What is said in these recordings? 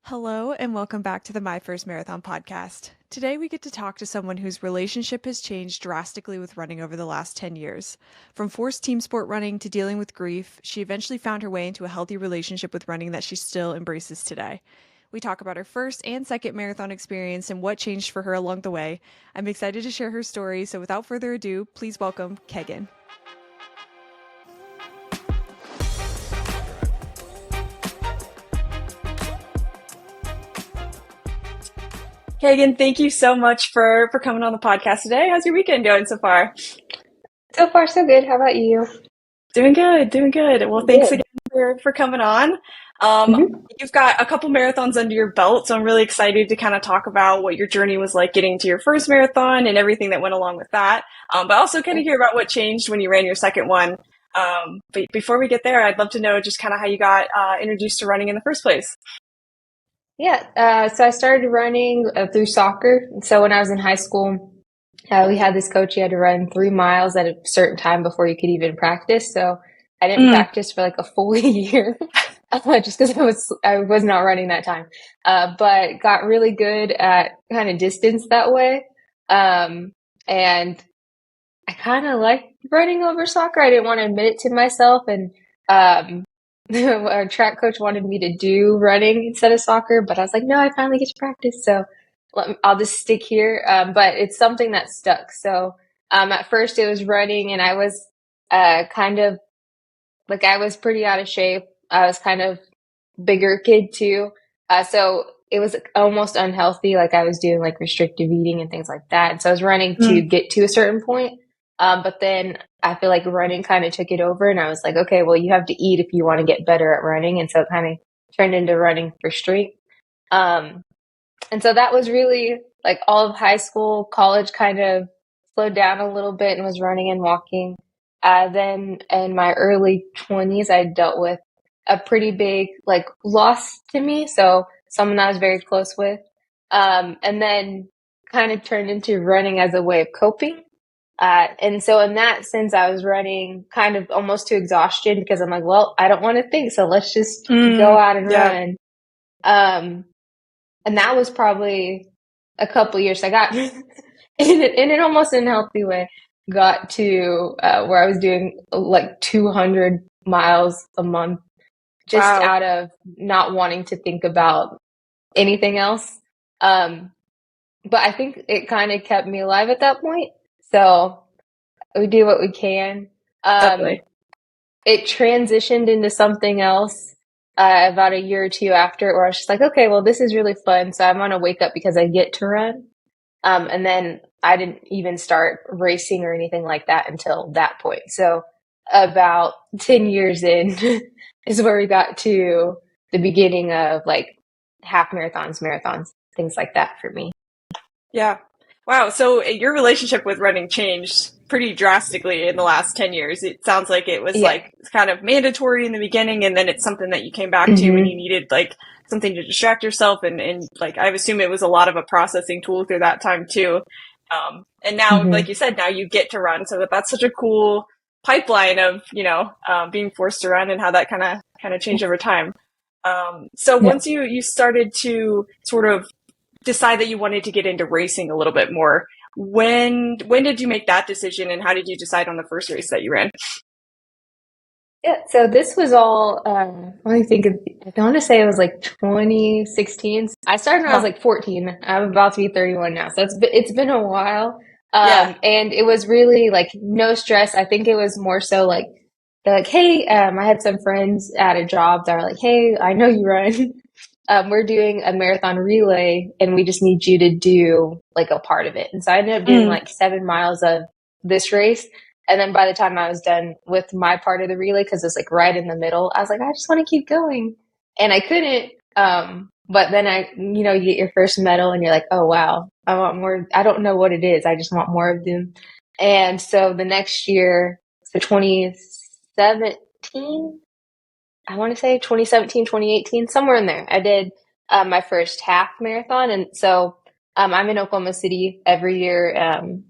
Hello, and welcome back to the My First Marathon podcast. Today, we get to talk to someone whose relationship has changed drastically with running over the last 10 years. From forced team sport running to dealing with grief, she eventually found her way into a healthy relationship with running that she still embraces today. We talk about her first and second marathon experience and what changed for her along the way. I'm excited to share her story, so without further ado, please welcome Kegan. Kegan, thank you so much for coming on the podcast today. How's your weekend going so far? So far, so good. How about you? Doing good, doing good. Well, thanks again for coming on. You've got a couple marathons under your belt, so I'm really excited to kind of talk about what your journey was like getting to your first marathon and everything that went along with that. But also kind of hear about what changed when you ran your second one. But before we get there, I'd love to know just kind of how you got introduced to running in the first place. Yeah, so I started running through soccer. So when I was in high school, we had this coach. You had to run 3 miles at a certain time before you could even practice. So I didn't practice for like a full year, just because I was not running that time. But got really good at kind of distance that way. And I kind of liked running over soccer. I didn't want to admit it to myself, and our track coach wanted me to do running instead of soccer, but I was like, no, I finally get to practice, so I'll just stick here. But it's something that stuck. So at first it was running, and I was kind of like, I was pretty out of shape. I was kind of bigger kid too. So it was almost unhealthy. Like I was doing like restrictive eating and things like that. And so I was running to get to a certain point. But then I feel like running kind of took it over, and I was like, okay, well, you have to eat if you want to get better at running. And so it kind of turned into running for strength. And so that was really like all of high school. College kind of slowed down a little bit and was running and walking. Then in my early 20s, I dealt with a pretty big like loss to me. So someone I was very close with. And then kind of turned into running as a way of coping. And so in that sense, I was running kind of almost to exhaustion, because I'm like, well, I don't want to think, so let's just go out and run. And that was probably a couple years. I got in an almost unhealthy way, got to where I was doing like 200 miles a month, just out of not wanting to think about anything else. But I think it kind of kept me alive at that point. So we do what we can. It transitioned into something else about a year or two after, where I was just like, okay, well, this is really fun. So I'm going to wake up because I get to run. And then I didn't even start racing or anything like that until that point. So about 10 years in is where we got to the beginning of like half marathons, things like that for me. Yeah. Wow. So your relationship with running changed pretty drastically in the last 10 years. It sounds like it was like kind of mandatory in the beginning, and then it's something that you came back to when you needed like something to distract yourself. And like, I assume it was a lot of a processing tool through that time too. And now, like you said, now you get to run. So that's such a cool pipeline of, being forced to run and how that kind of changed over time. So once you started to sort of decide that you wanted to get into racing a little bit more, when did you make that decision, and how did you decide on the first race that you ran? Yeah, so this was all, I want to say it was like 2016. I started when I was like 14. I'm about to be 31 now. So it's been a while. And it was really like no stress. I think it was more so like, they're like, hey, I had some friends at a job that are like, hey, I know you run. We're doing a marathon relay, and we just need you to do like a part of it. And so I ended up doing like 7 miles of this race. And then by the time I was done with my part of the relay, because it's like right in the middle, I was like, I just want to keep going. And I couldn't. But then you get your first medal, and you're like, oh, wow, I want more. I don't know what it is. I just want more of them. And so the next year, so 2017, I want to say 2017, 2018, somewhere in there, I did my first half marathon. And so I'm in Oklahoma City every year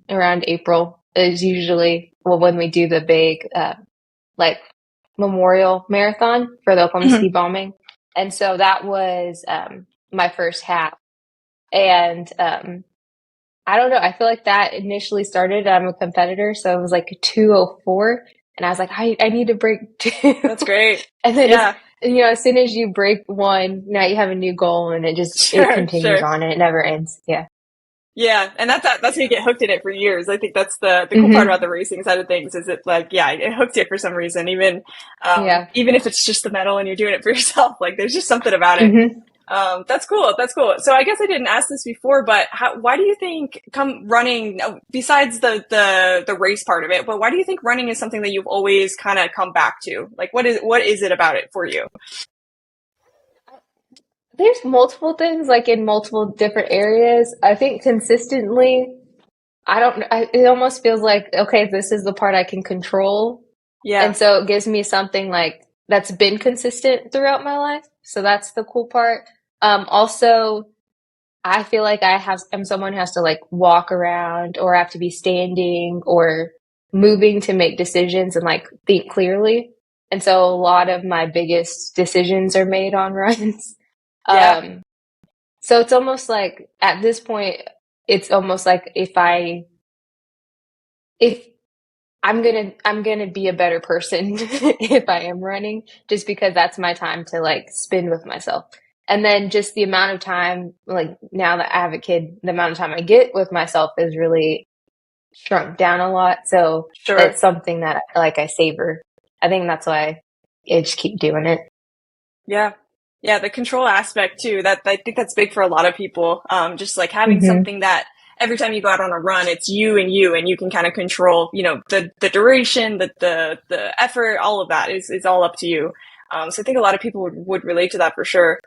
around April is usually when we do the big like memorial marathon for the Oklahoma City bombing. And so that was my first half. And I don't know. I feel like that initially started. I'm a competitor, so it was like 2:04, and I was like, I need to break two. That's great. And then Yeah. as soon as you break one, now you have a new goal, and it Sure, continues sure. on, and it never ends. Yeah. Yeah, and that's how you get hooked in it for years. I think that's the cool part about Hmm. the racing side of things is it like yeah, it hooks you for some reason. Yeah. Even if it's just the medal and you're doing it for yourself, like there's just something about it. Hmm. That's cool. That's cool. So I guess I didn't ask this before, but why do you think come running besides the race part of it? But why do you think running is something that you've always kind of come back to? Like what is it about it for you? There's multiple things, like in multiple different areas. I think consistently, I don't know. It almost feels like, okay, this is the part I can control. And Yeah, so it gives me something like that's been consistent throughout my life. So that's the cool part. Also, I feel like I'm someone who has to like walk around or have to be standing or moving to make decisions and like think clearly. And so a lot of my biggest decisions are made on runs. yeah, Um, so it's almost like at this point, it's almost like if I'm gonna be a better person if I am running, just because that's my time to like spend with myself. And then just the amount of time, like now that I have a kid, the amount of time I get with myself is really shrunk down a lot. So sure. it's something that like I savor. I think that's why I just keep doing it. Yeah. Yeah, the control aspect too. That I think that's big for a lot of people. Just like having Hmm. something that every time you go out on a run, it's you and you can kind of control, the duration, the effort, all of that is all up to you. So I think a lot of people would relate to that for sure.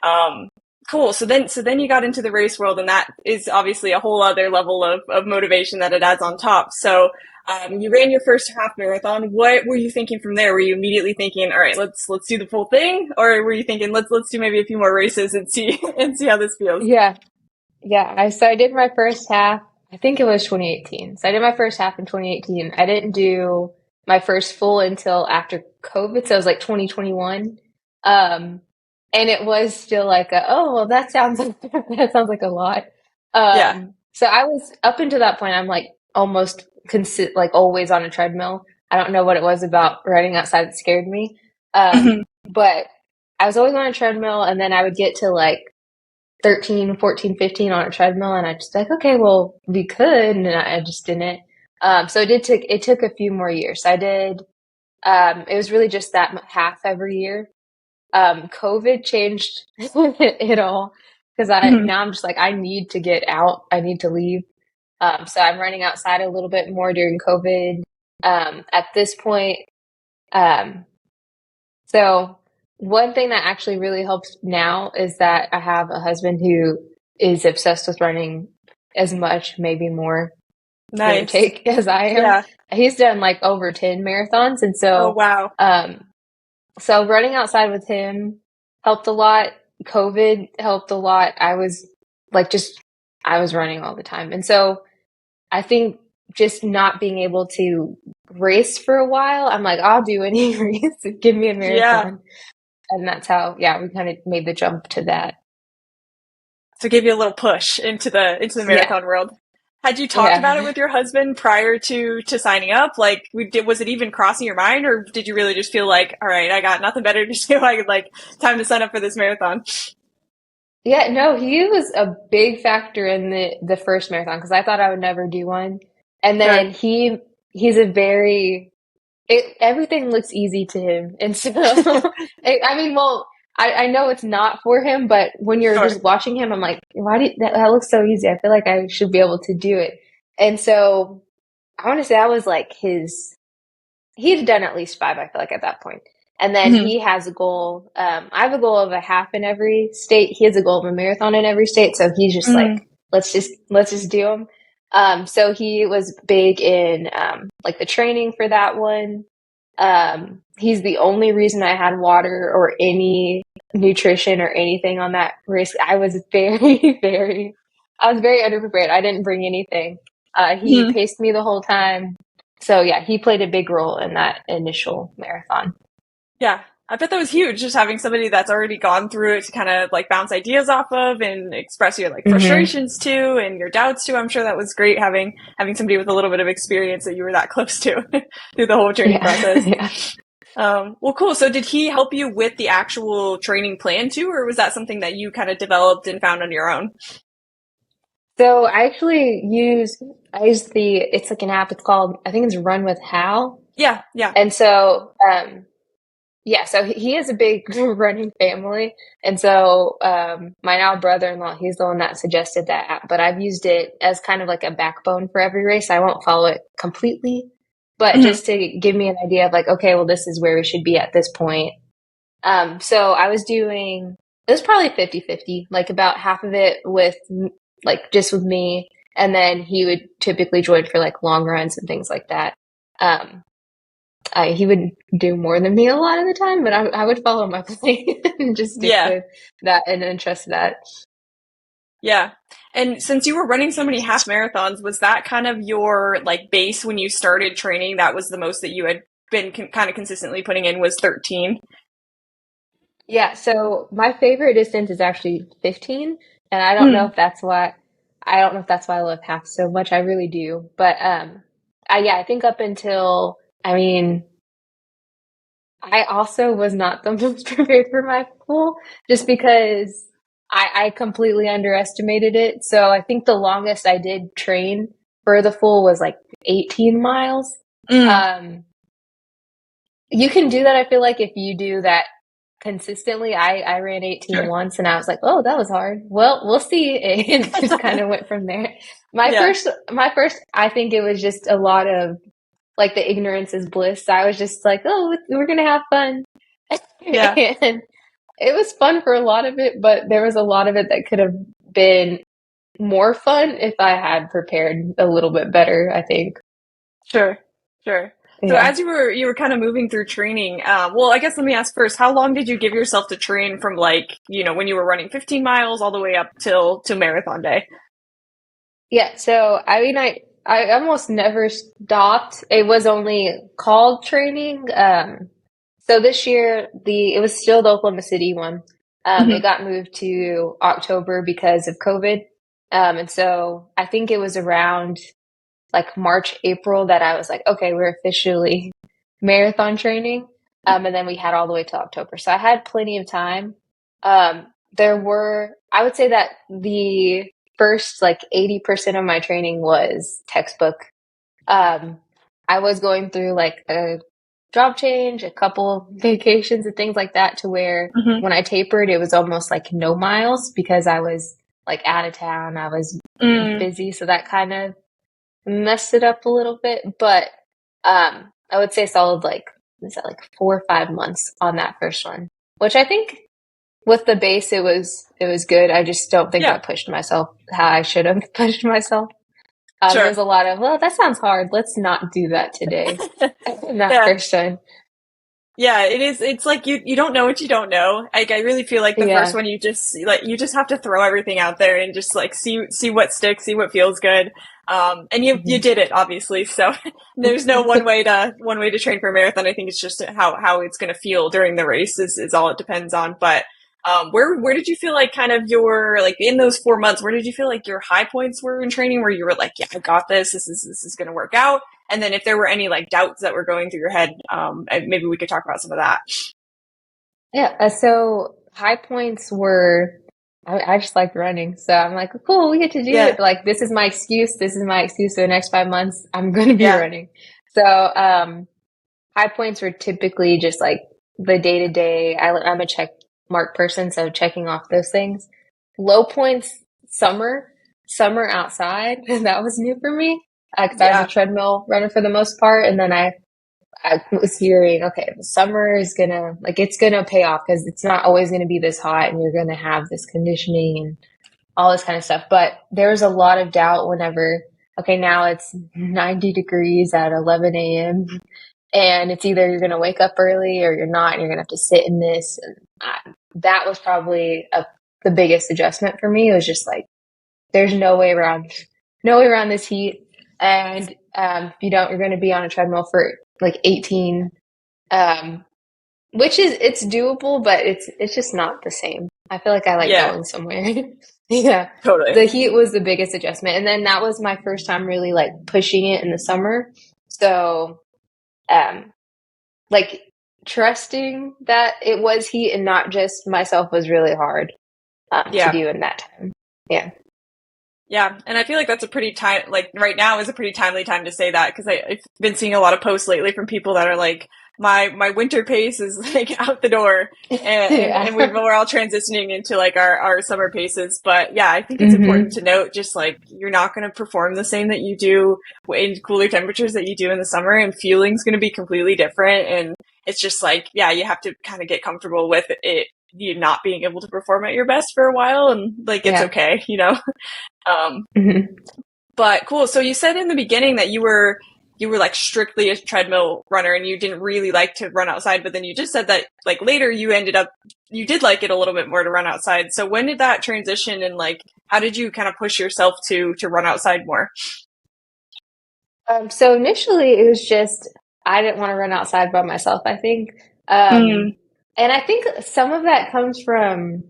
Um, cool. So then you got into the race world and that is obviously a whole other level of motivation that it adds on top. So you ran your first half marathon. What were you thinking from there? Were you immediately thinking, all right, let's do the full thing, or were you thinking, let's do maybe a few more races and see and see how this feels? Yeah. Yeah. I did my first half, I think it was 2018. So I did my first half in 2018. I didn't do my first full until after COVID. So it was like 2021. Um, and it was still like oh, well, that sounds that sounds like a lot. Yeah. So I was up until that point, I'm like almost like always on a treadmill. I don't know what it was about running outside that scared me. Mhm. But I was always on a treadmill, and then I would get to like 13, 14, 15 on a treadmill, and I just like, okay, well, we could, and I just didn't. So it took a few more years. I did, it was really just that half every year. COVID changed it all because Mhm. now I'm just like, I need to get out. I need to leave. So I'm running outside a little bit more during COVID. At this point, um, so one thing that actually really helps now is that I have a husband who is obsessed with running as much, maybe more, give or Nice. take, as I am. Yeah. He's done like over 10 marathons. And Oh so, wow. um, so running outside with him helped a lot. COVID helped a lot. I was running all the time. And so I think just not being able to race for a while, I'm like, I'll do any race. Give me a Yeah. marathon. And that's how, yeah, we kind of made the jump to that. So give you a little push into the Yeah, marathon world. Had you talked about it yeah. with your husband prior to signing up? Like, was it even crossing your mind, or did you really just feel like, all right, I got nothing better to do? I could like time to sign up for this marathon. Yeah, no, he was a big factor in the first marathon because I thought I would never do one. And Sure. then he's a very everything looks easy to him. And so I mean, well, I know it's not for him, but when you're Sure. just watching him, I'm like, why did that looks so easy? I feel like I should be able to do it. And so I want to say I was like he'd done at least five, I feel like, at that point. And then Hmm. he has a goal. I have a goal of a half in every state. He has a goal of a marathon in every state. So he's just like, Hmm. let's just do them. So he was big in like the training for that one. He's the only reason I had water or any nutrition or anything on that race. I was I was very underprepared. I didn't bring anything. He Hmm. paced me the whole time. So yeah, he played a big role in that initial marathon. Yeah. I bet that was huge, just having somebody that's already gone through it to kind of like bounce ideas off of and express your like Mm-hmm. frustrations to and your doubts to. I'm sure that was great having somebody with a little bit of experience that you were that close to through the whole training Yeah. process. Yeah. Well, cool. So did he help you with the actual training plan too, or was that something that you kind of developed and found on your own? So I use it's like an app. It's called, I think it's Run with Hal. Yeah, yeah. And so, yeah, so he has a big running family. And so, my now brother-in-law, he's the one that suggested that app, but I've used it as kind of like a backbone for every race. I won't follow it completely, but Hmm. just to give me an idea of like, okay, well, this is where we should be at this point. So I was doing, it was probably 50-50, like about half of it with like just with me. And then he would typically join for like long runs and things like that. Um, he would do more than me a lot of the time, but I would follow my plan and just stick Yeah, with that and trust that. yeah. And since you were running so many half marathons, was that kind of your like base when you started training? That was the most that you had been kind of consistently putting in was 13? Yeah, so my favorite distance is actually 15, and Mm. I don't know if that's why I love half so much. I really do. But yeah, I think up until I mean, I also was not the most prepared for my full just because I completely underestimated it. So I think the longest I did train for the full was like 18 miles. Mm. Um, you can do that, I feel like, if you do that consistently. I ran 18 Sure. once and I was like, oh, that was hard. Well, we'll see. And just kind of went from there. Yeah, My first, I think it was just a lot of like the ignorance is bliss. I was just like, oh, we're going to have fun. yeah. And it was fun for a lot of it, but there was a lot of it that could have been more fun if I had prepared a little bit better, I think. Sure, sure. So Yeah. as you were kind of moving through training, well, I guess let me ask first, how long did you give yourself to train from like, when you were running 15 miles all the way up till to marathon day? Yeah, so I mean, I almost never stopped. It was only called training. So this year it was still the Oklahoma City one. It Hmm. got moved to October because of COVID. And so I think it was around like March, April that I was like, okay, we're officially marathon training. And then we had all the way to October. So I had plenty of time. Um, I would say that the first like 80% of my training was textbook. Um, I was going through like a job change, a couple vacations and things like that to where Hmm. when I tapered, it was almost like no miles because I was like out of town. I was Mm. busy. So that kind of messed it up a little bit, but I would say solid like is that like 4 or 5 months on that first one, which I think with the base it was good. I just don't think I Yeah, pushed myself how I should have pushed myself. There sure. was a lot of well, that sounds hard. Let's not do that today. In that Yeah. first one, Yeah, it is. It's like you don't know what you don't know. Like I really feel like the first yeah. one you just have to throw everything out there and just like see what sticks, see what feels good. And you Mhm. did it obviously. So there's no one way to train for a marathon. I think it's just how it's going to feel during the race is all it depends on. But where did you feel like kind of your like in those 4 months? Where did you feel like your high points were in training? Where you were like, yeah, I got this. This is going to work out. And then if there were any like doubts that were going through your head, maybe we could talk about some of that. Yeah. So high points were I just liked running. So I'm like, cool, we get to do Yeah, it. Like, this is my excuse. This is my excuse for the next 5 months. I'm going to be yeah, running. So, high points were typically just like the day to day. I'm a check mark person. So checking off those things. Low points, summer outside. That was new for me. Cause I was a yeah, treadmill runner for the most part. And then I was hearing, okay, the summer is gonna, like, it's gonna pay off because it's not always gonna be this hot and you're gonna have this conditioning and all this kind of stuff. But there's a lot of doubt whenever, okay, now it's 90 degrees at 11 a.m. and it's either you're gonna wake up early or you're not, and you're gonna have to sit in this. And that was probably the biggest adjustment for me. It was just like, there's no way around this heat. And if you don't, you're going to be on a treadmill for like 18, um, which is it's doable, but it's just not the same. I feel like I like Yeah, going somewhere. Yeah. totally. The heat was the biggest adjustment. And then that was my first time really like pushing it in the summer. So um like trusting that it was heat and not just myself was really hard to Yeah. do in that time. Yeah. Yeah, and I feel like that's a pretty time, like right now is a pretty timely time to say that because I've been seeing a lot of posts lately from people that are like, my winter pace is like out the door, and Yeah. we're all transitioning into like our summer paces. But yeah, I think it's important Hmm. to note just like you're not going to perform the same that you do in cooler temperatures that you do in the summer, and fueling's going to be completely different. And it's just like, yeah, you have to kind of get comfortable with it, you not being able to perform at your best for a while, and like it's Yeah. okay, you know. Um, Hmm. but cool. So you said in the beginning that you were like strictly a treadmill runner and you didn't really like to run outside, but then you just said that like later you did like it a little bit more to run outside. So when did that transition and like how did you kind of push yourself to run outside more? So initially it was just I didn't want to run outside by myself, I think. Mm, And I think some of that comes from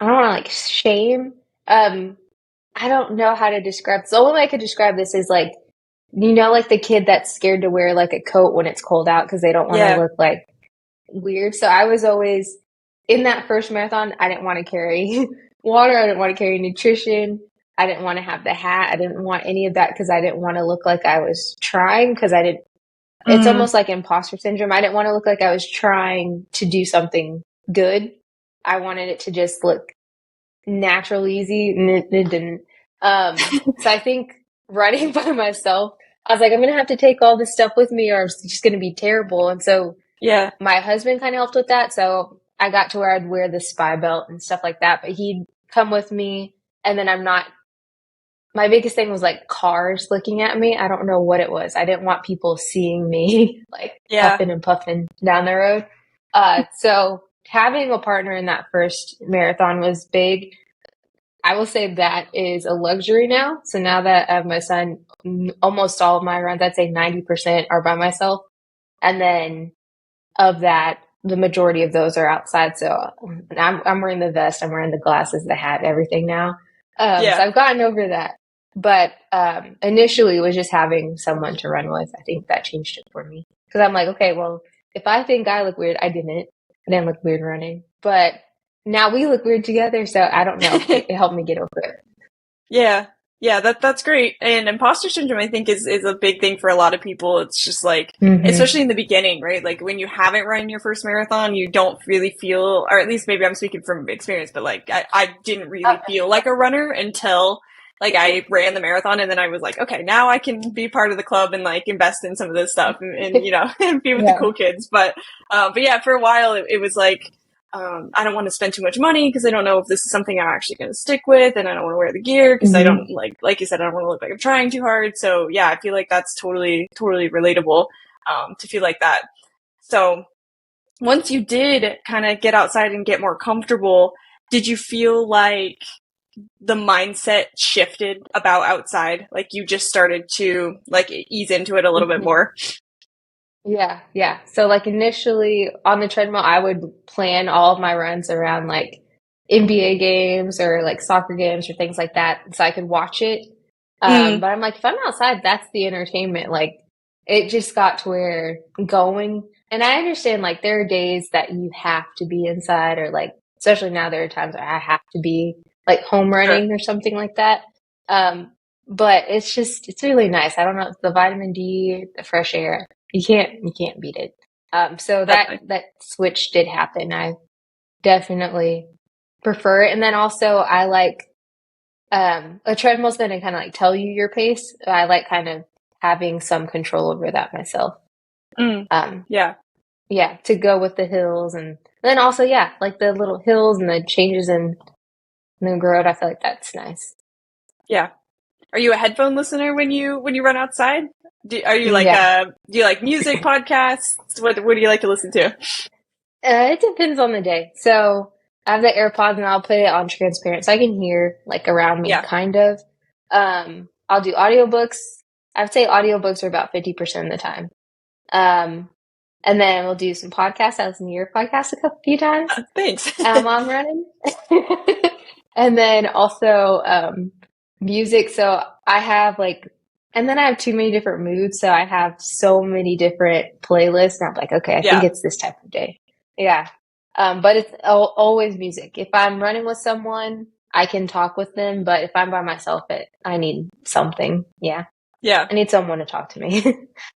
I don't want to like shame. Um, I don't know how to describe. The only way I could describe this is like like the kid that's scared to wear like a coat when it's cold out because they don't want to yeah. look like weird. So I was always in that first marathon, I didn't want to carry water, I didn't want to carry nutrition, I didn't want to have the hat, I didn't want any of that because I didn't want to look like I was trying because I didn't it's Mm, almost like imposter syndrome. I didn't want to look like I was trying to do something good. I wanted it to just look natural, easy, and it didn't. So I think running by myself, I was like, I'm gonna have to take all this stuff with me, or it's just gonna be terrible. And so yeah. my husband kind of helped with that. So I got to where I'd wear the spy belt and stuff like that. But he'd come with me, and then I'm not. My biggest thing was like cars looking at me. I don't know what it was. I didn't want people seeing me like Yeah. huffing and puffing down the road. So having a partner in that first marathon was big. I will say that is a luxury now. So now that I have my son, almost all of my runs, I'd say 90% are by myself. And then of that, the majority of those are outside. So I'm wearing the vest, I'm wearing the glasses, the hat, everything now. So Yeah. I've gotten over that. But initially, it was just having someone to run with. I think that changed it for me. Because I'm like, okay, well, if I think I look weird, I didn't. I didn't look weird running. But now we look weird together. So I don't know. It helped me get over it. Yeah. Yeah, that's great. And imposter syndrome I think is a big thing for a lot of people. It's just like especially Hmm. in the beginning, right? Like when you haven't run your first marathon, you don't really feel or at least maybe I'm speaking from experience, but like I didn't really feel like a runner until like I ran the marathon and then I was like, okay, now I can be part of the club and like invest in some of this stuff and you know, and be with the Yeah. cool kids. But yeah, for a while it was like I don't want to spend too much money because I don't know if this is something I'm actually going to stick with, and I don't want to wear the gear because I don't Hmm. like you said, I don't want to look like I'm trying too hard. So yeah, I feel like that's totally relatable to feel like that. So once you did kind of get outside and get more comfortable, did you feel like the mindset shifted about outside? Like you just started to like ease into it a little bit Hmm. more? Yeah, yeah. So like initially on the treadmill, I would plan all of my runs around like NBA games or like soccer games or things like that, so I could watch it. Mm, But I'm like, if I'm outside, that's the entertainment. Like it just got to where going, and I understand like there are days that you have to be inside, or like especially now there are times where I have to be like home sure. running or something like that. Um, but it's really nice. I don't know, the vitamin D, the fresh air. You can't beat it. So that Definitely. that switch did happen. I definitely prefer it. And then also I like a treadmill's gonna kind of like tell you your pace. I like kind of having some control over that myself. Mm, Um, yeah. yeah, to go with the hills and then also yeah, like the little hills and the changes in the road. I feel like that's nice. Yeah. Are you a headphone listener when you run outside? Are you like Yeah. do you like music podcasts? What do you like to listen to? It depends on the day. So I have the AirPods and I'll put it on transparent so I can hear like around me Yeah. kind of. I'll do audiobooks. I would say audiobooks are about 50% of the time. Um, And then we'll do some podcasts. I listen to your podcast few times Thanks. while I'm running. And then also music. So I have like, and then I have too many different moods. So I have so many different playlists. And I'm like, okay, I think Yeah. it's this type of day. Yeah. But it's always music. If I'm running with someone, I can talk with them. But if I'm by myself, I need something. Yeah. Yeah. I need someone to talk to me.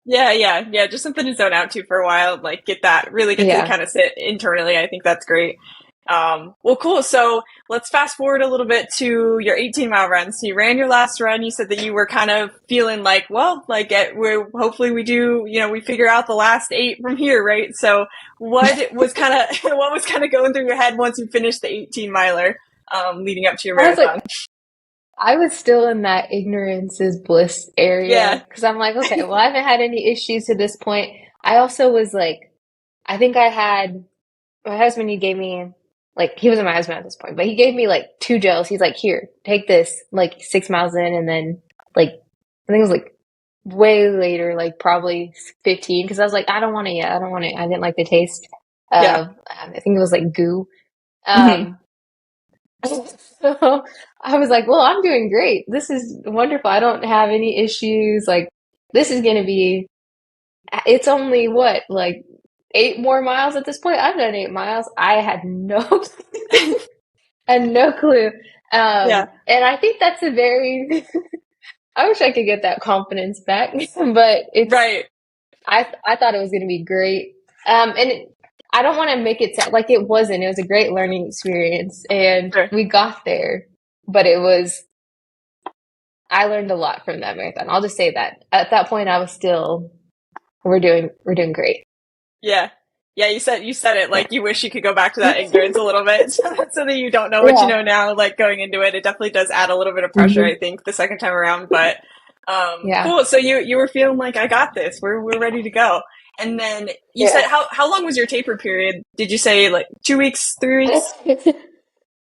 Yeah. Just something to zone out to for a while, like really get to Yeah. kind of sit internally. I think that's great. Well, cool. So let's fast forward a little bit to your 18-mile run. So you ran your last run. You said that you were kind of feeling like, well, like hopefully we do, we figure out the last 8 from here, right? So what was kind of going through your head once you finished the 18-miler, leading up to your I was marathon? like, I was still in that ignorance is bliss area Yeah. because I'm like, okay, well, I haven't had any issues to this point. I also was like, I think I had my husband, he gave me, like, he wasn't my husband at this point, but he gave me like 2 gels. He's like, here, take this, like 6 miles in. And then, like, I think it was like way later, like probably 15, because I was like, I don't want it yet. I don't want it. I didn't like the taste Yeah. of, I think it was like goo. Mm-hmm. So I was like, well, I'm doing great. This is wonderful. I don't have any issues. Like, this is going to be, it's only what, like 8 more miles at this point? I've done 8 miles. I had no, had no clue. Yeah. And I think that's a very, I wish I could get that confidence back, but Right. I thought it was going to be great. I don't want to make it sound like it wasn't. It was a great learning experience and Sure. we got there, but I learned a lot from that marathon. I'll just say that. At that point, I was still, we're doing great. Yeah. Yeah, you said it Yeah. like you wish you could go back to that ignorance a little bit so that you don't know what you Yeah. know now, like going into it. It definitely does add a little bit of pressure, Hmm. I think, the second time around. But Yeah. cool. So you were feeling like I got this. We're ready to go. And then you said Yeah. how long was your taper period? Did you say like 2 weeks, 3 weeks?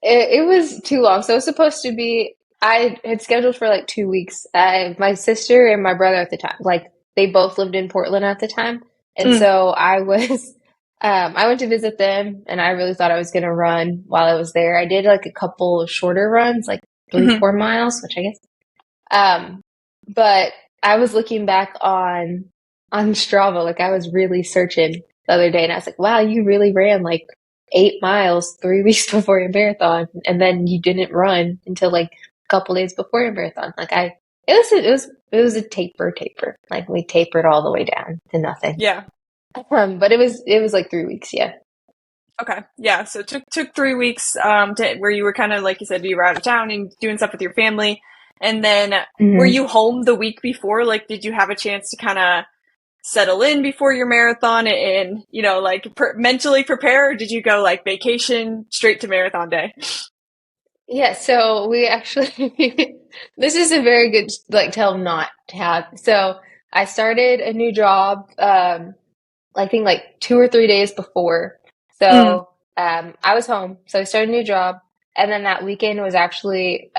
It was too long. So it was supposed to be, I had scheduled for like 2 weeks. My sister and my brother at the time, like they both lived in Portland at the time. And Mm, so I was, I went to visit them and I really thought I was going to run while I was there. I did like a couple of shorter runs, like 3, mm-hmm. 4 miles, which I guess. But I was looking back on Strava, like I was really searching the other day and I was like, wow, you really ran like 8 miles 3 weeks before your marathon, and then you didn't run until like a couple days before your marathon. Like it was a taper. Like we tapered all the way down to nothing. Yeah. But it was like 3 weeks, yeah. Okay. Yeah. So it took 3 weeks where you were kind of like you said you were out of town and doing stuff with your family. And then were Hmm. you home the week before? Like did you have a chance to kind of settle in before your marathon and like mentally prepare, or did you go like vacation straight to marathon day? Yeah, so we actually this is a very good like tell not to have. So I started a new job I think like 2 or 3 days before. Mm. So I was home. So I started a new job. And then that weekend was actually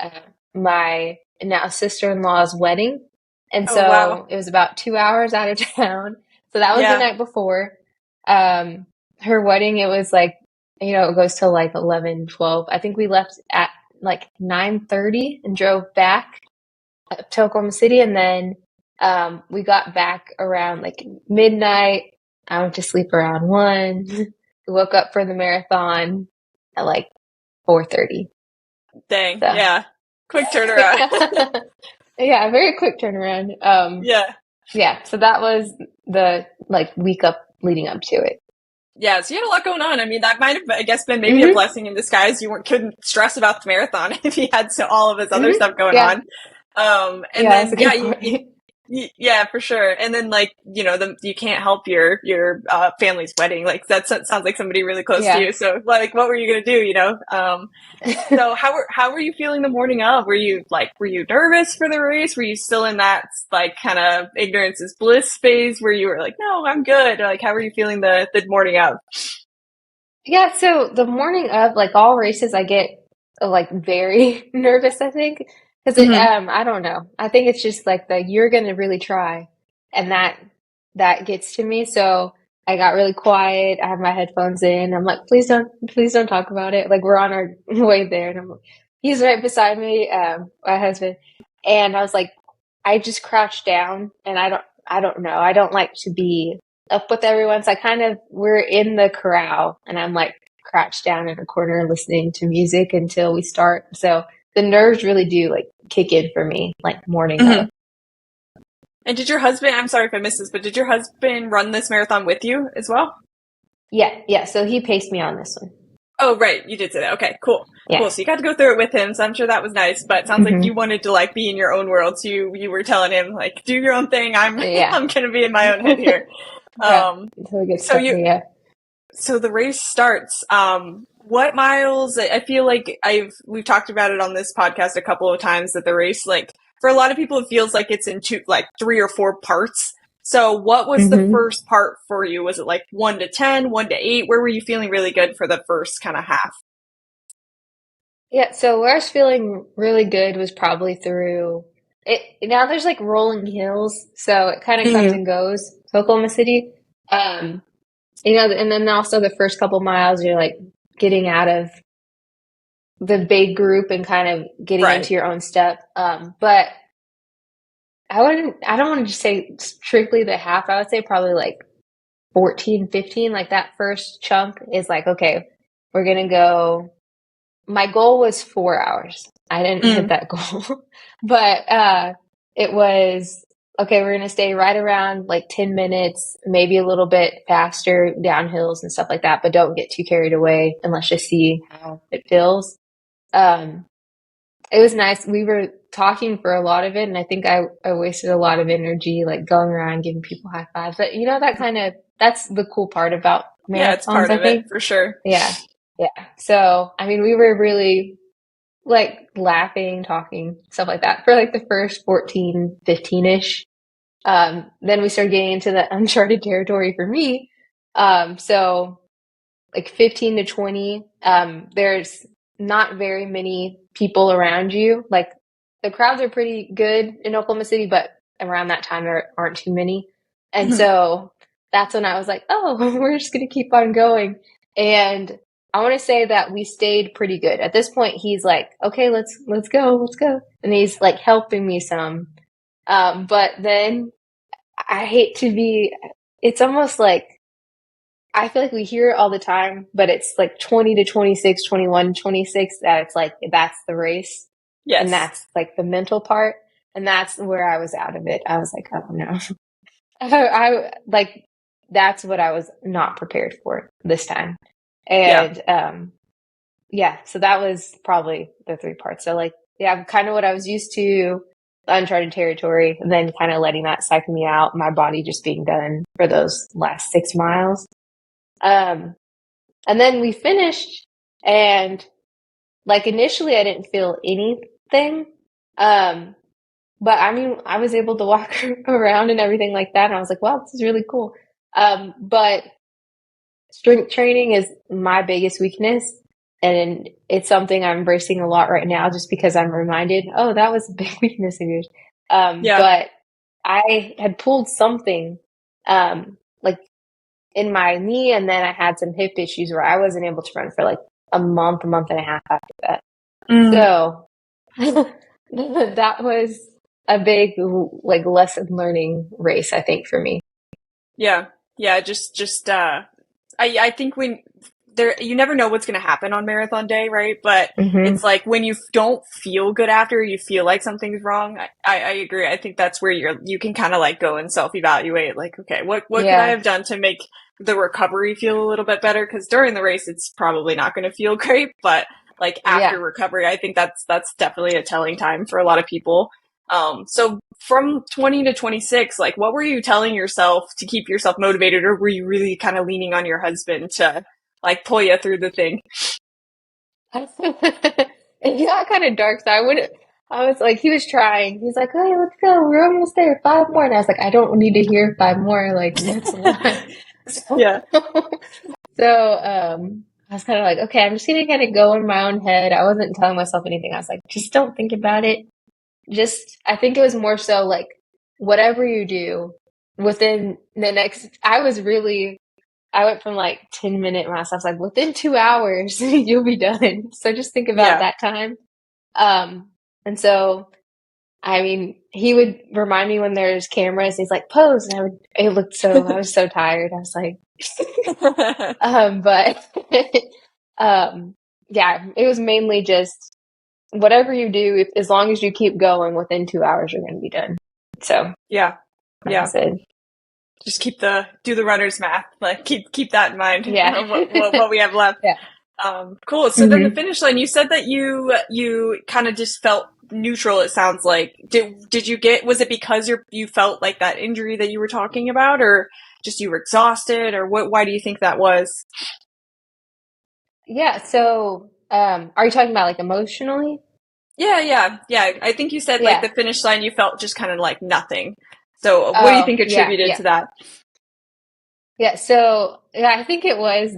my now sister-in-law's wedding. And Oh wow. so it was about 2 hours out of town. So that was the Yeah. night before. Her wedding, it was like, it goes till like 11, 12. I think we left at like 9:30 and drove back to Oklahoma City. And then we got back around like midnight. I went to sleep around 1. Woke up for the marathon at like 4:30. Dang. So Yeah. Quick turnaround. yeah, very quick turnaround. Yeah. Yeah, so that was the like week up leading up to it. Yeah, so you had a lot going on. I mean, that might have, I guess, been maybe a Hmm. blessing in disguise. You couldn't stress about the marathon if you had all of his other Hmm. stuff going Yeah, on. And yeah, that's then a good point. yeah, for sure. And then like you can't help your family's wedding. Like sounds like somebody really close to Yeah. you. So like, what were you gonna do? So how were you feeling the morning of? Were you nervous for the race? Were you still in that like kind of ignorance is bliss phase where you were like, no, I'm good? Or, like, how were you feeling the morning of? Yeah, so the morning of like all races, I get like very nervous, I think, because Hmm. I don't know. I think it's just like the you're gonna really try, and that gets to me. So I got really quiet. I have my headphones in. I'm like, please don't talk about it. Like we're on our way there, and he's right beside me, my husband, and I was like, I just crouched down, and I don't know. I don't like to be up with everyone, so we're in the corral, and I'm like crouched down in a corner listening to music until we start. So the nerves really do like kick in for me, like morning of. And did your husband, I'm sorry if I missed this, but did your husband run this marathon with you as well? Yeah. So he paced me on this one. Oh, right. You did say that. Okay, cool. Yeah. Cool. So you got to go through it with him. So I'm sure that was nice, but it sounds like you wanted to like be in your own world. So you were telling him like, do your own thing. I'm going to be in my own head here. Until we get started, So the race starts. What miles? I feel like we've talked about it on this podcast a couple of times that the race, like for a lot of people, it feels like it's in 3 or 4 parts. So what was the first part for you? Was it like 1 to 10, 1 to 8? Where were you feeling really good for the first kind of half? Yeah, so where I was feeling really good was probably through it. Now there's like rolling hills, so it kind of comes and goes to Oklahoma City. And then also the first couple miles, you're like getting out of the big group and kind of getting into your own step. But I don't want to just say strictly the half. I would say probably like 14, 15, like that first chunk is like, okay, we're going to go. My goal was 4 hours. I didn't hit that goal, but it was, okay, we're going to stay right around like 10 minutes, maybe a little bit faster down hills and stuff like that, but don't get too carried away and let's just see how it feels. It was nice. We were talking for a lot of it, and I think I wasted a lot of energy like going around giving people high fives. But that's the cool part about marathons. Yeah, it's part of it for sure. Yeah. So, I mean, we were really like laughing, talking, stuff like that for like the first 14, 15-ish. Then we started getting into the uncharted territory for me. So like 15 to 20, there's not very many people around you. Like the crowds are pretty good in Oklahoma City, but around that time there aren't too many. And so that's when I was like, oh, we're just going to keep on going. And I want to say that we stayed pretty good. At this point, he's like, okay, let's go. And he's like helping me some. But then I hate to be, it's almost like, I feel like we hear it all the time, but it's like 20 to 26, 21, 26, that it's like, that's the race. Yes. And that's like the mental part. And that's where I was out of it. I was like, oh no. I like, that's what I was not prepared for this time. And, so that was probably the 3 parts. So like, kind of what I was used to, uncharted territory, and then kind of letting that psych me out, my body just being done for those last 6 miles. And then we finished, and like initially I didn't feel anything. But I mean, I was able to walk around and everything like that. And I was like, wow, this is really cool. But strength training is my biggest weakness. And it's something I'm embracing a lot right now just because I'm reminded, oh, that was a big weakness of yours. But I had pulled something, like in my knee, and then I had some hip issues where I wasn't able to run for like a month and a half after that. So that was a big like lesson learning race, I think, for me. Yeah. I think you never know what's going to happen on marathon day, right? But it's like when you don't feel good after, you feel like something's wrong. I agree. I think that's where you can kind of like go and self-evaluate, like, okay, what could I have done to make the recovery feel a little bit better? Because during the race, it's probably not going to feel great, but like after recovery, I think that's definitely a telling time for a lot of people. So from 20 to 26, like what were you telling yourself to keep yourself motivated, or were you really kind of leaning on your husband to like pull you through the thing? It got kind of dark, so I was like, he was trying. He's like, hey, let's go. We're almost there. 5 more. And I was like, I don't need to hear 5 more. Like, that's a lot. So, I was kind of like, okay, I'm just going to kind of go in my own head. I wasn't telling myself anything. I was like, just don't think about it. I think it was more so like, whatever you do within the next, I was really I went from like 10-minute miles. I was like, within 2 hours, you'll be done. So just think about Yeah. that time. And so, I mean, he would remind me when there's cameras. He's like, pose. And I was so tired. I was like, but, yeah, it was mainly just whatever you do, as long as you keep going, within 2 hours, you're going to be done. So, Yeah. like I Yeah. said, Just do the runner's math. Like keep that in mind. yeah. What we have left. Yeah. Cool. So then the hmm finish line, you said that you kind of just felt neutral, it sounds like. Did you was it because you felt like that injury that you were talking about, or just you were exhausted, or why do you think that was? Yeah. So, are you talking about like emotionally? Yeah. I think you said like Yeah. the finish line, you felt just kind of like nothing. So what do you Oh, think yeah. attributed Yeah. to that? Yeah. So, yeah, I think it was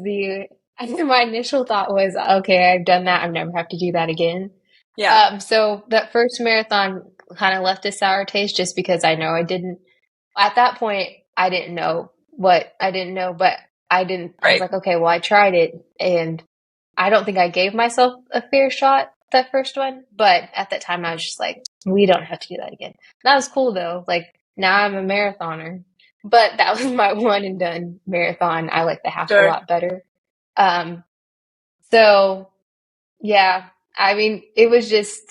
I think my initial thought was, okay, I've done that. I never have to do that again. Yeah. So that first marathon kind of left a sour taste just because I know I didn't, at that point, I didn't know what I didn't know, but I was Right. like, okay, well, I tried it and I don't think I gave myself a fair shot that first one. But at that time, I was just like, we don't have to do that again. That was cool though. Like now I'm a marathoner, but that was my one and done marathon. I like the half a Sure. lot better. Um, so yeah, I mean, it was just,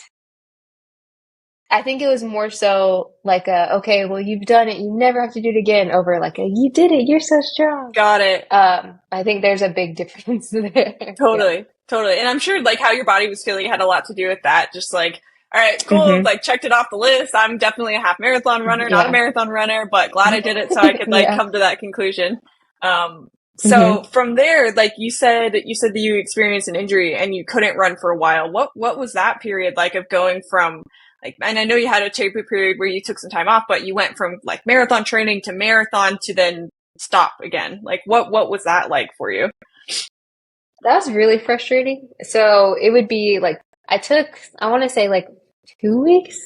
I think it was more so like okay, well, you've done it. You never have to do it again over like you did it. You're so strong. Got it. I think there's a big difference there. Yeah. Totally. And I'm sure like how your body was feeling had a lot to do with that. Just like, all right, cool, hmm like checked it off the list. I'm definitely a half marathon runner, not a Yeah. marathon runner, but glad I did it so I could like Yeah. come to that conclusion. So hmm from there, like you said that you experienced an injury and you couldn't run for a while. What was that period like of going from like, and I know you had a therapy period where you took some time off, but you went from like marathon training to marathon to then stop again. Like what was that like for you? That was really frustrating. So it would be like I want to say like 2 weeks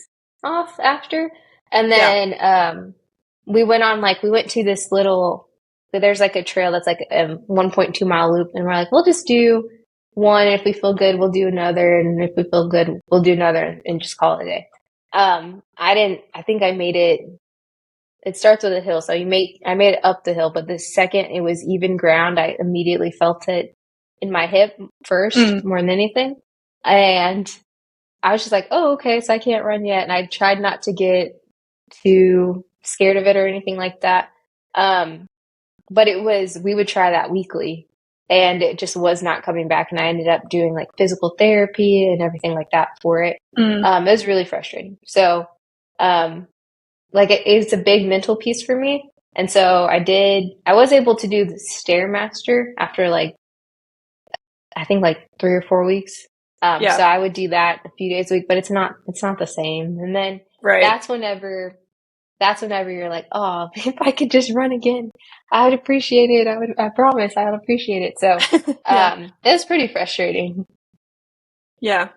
off after, and Yeah. then we went to this little. There's like a trail that's like a 1.2 mile loop, and we're like, we'll just do one. If we feel good, we'll do another, and if we feel good, we'll do another, and just call it a day. I didn't. I think I made it. It starts with a hill, so I made it up the hill, but the second it was even ground, I immediately felt it in my hip first, Mm. more than anything. And I was just like, oh, okay, so I can't run yet. And I tried not to get too scared of it or anything like that. Um, but we would try that weekly and it just was not coming back. And I ended up doing like physical therapy and everything like that for it. Mm. It was really frustrating. So, um, like it's a big mental piece for me. And so I was able to do the Stairmaster after like, I think like 3 or 4 weeks. So Yeah. I would do that a few days a week, but it's not the same. And then Right. that's whenever, that's whenever you're like, oh, if I could just run again, I would appreciate it. I promise I would appreciate it. So, Yeah. it's pretty frustrating. Yeah.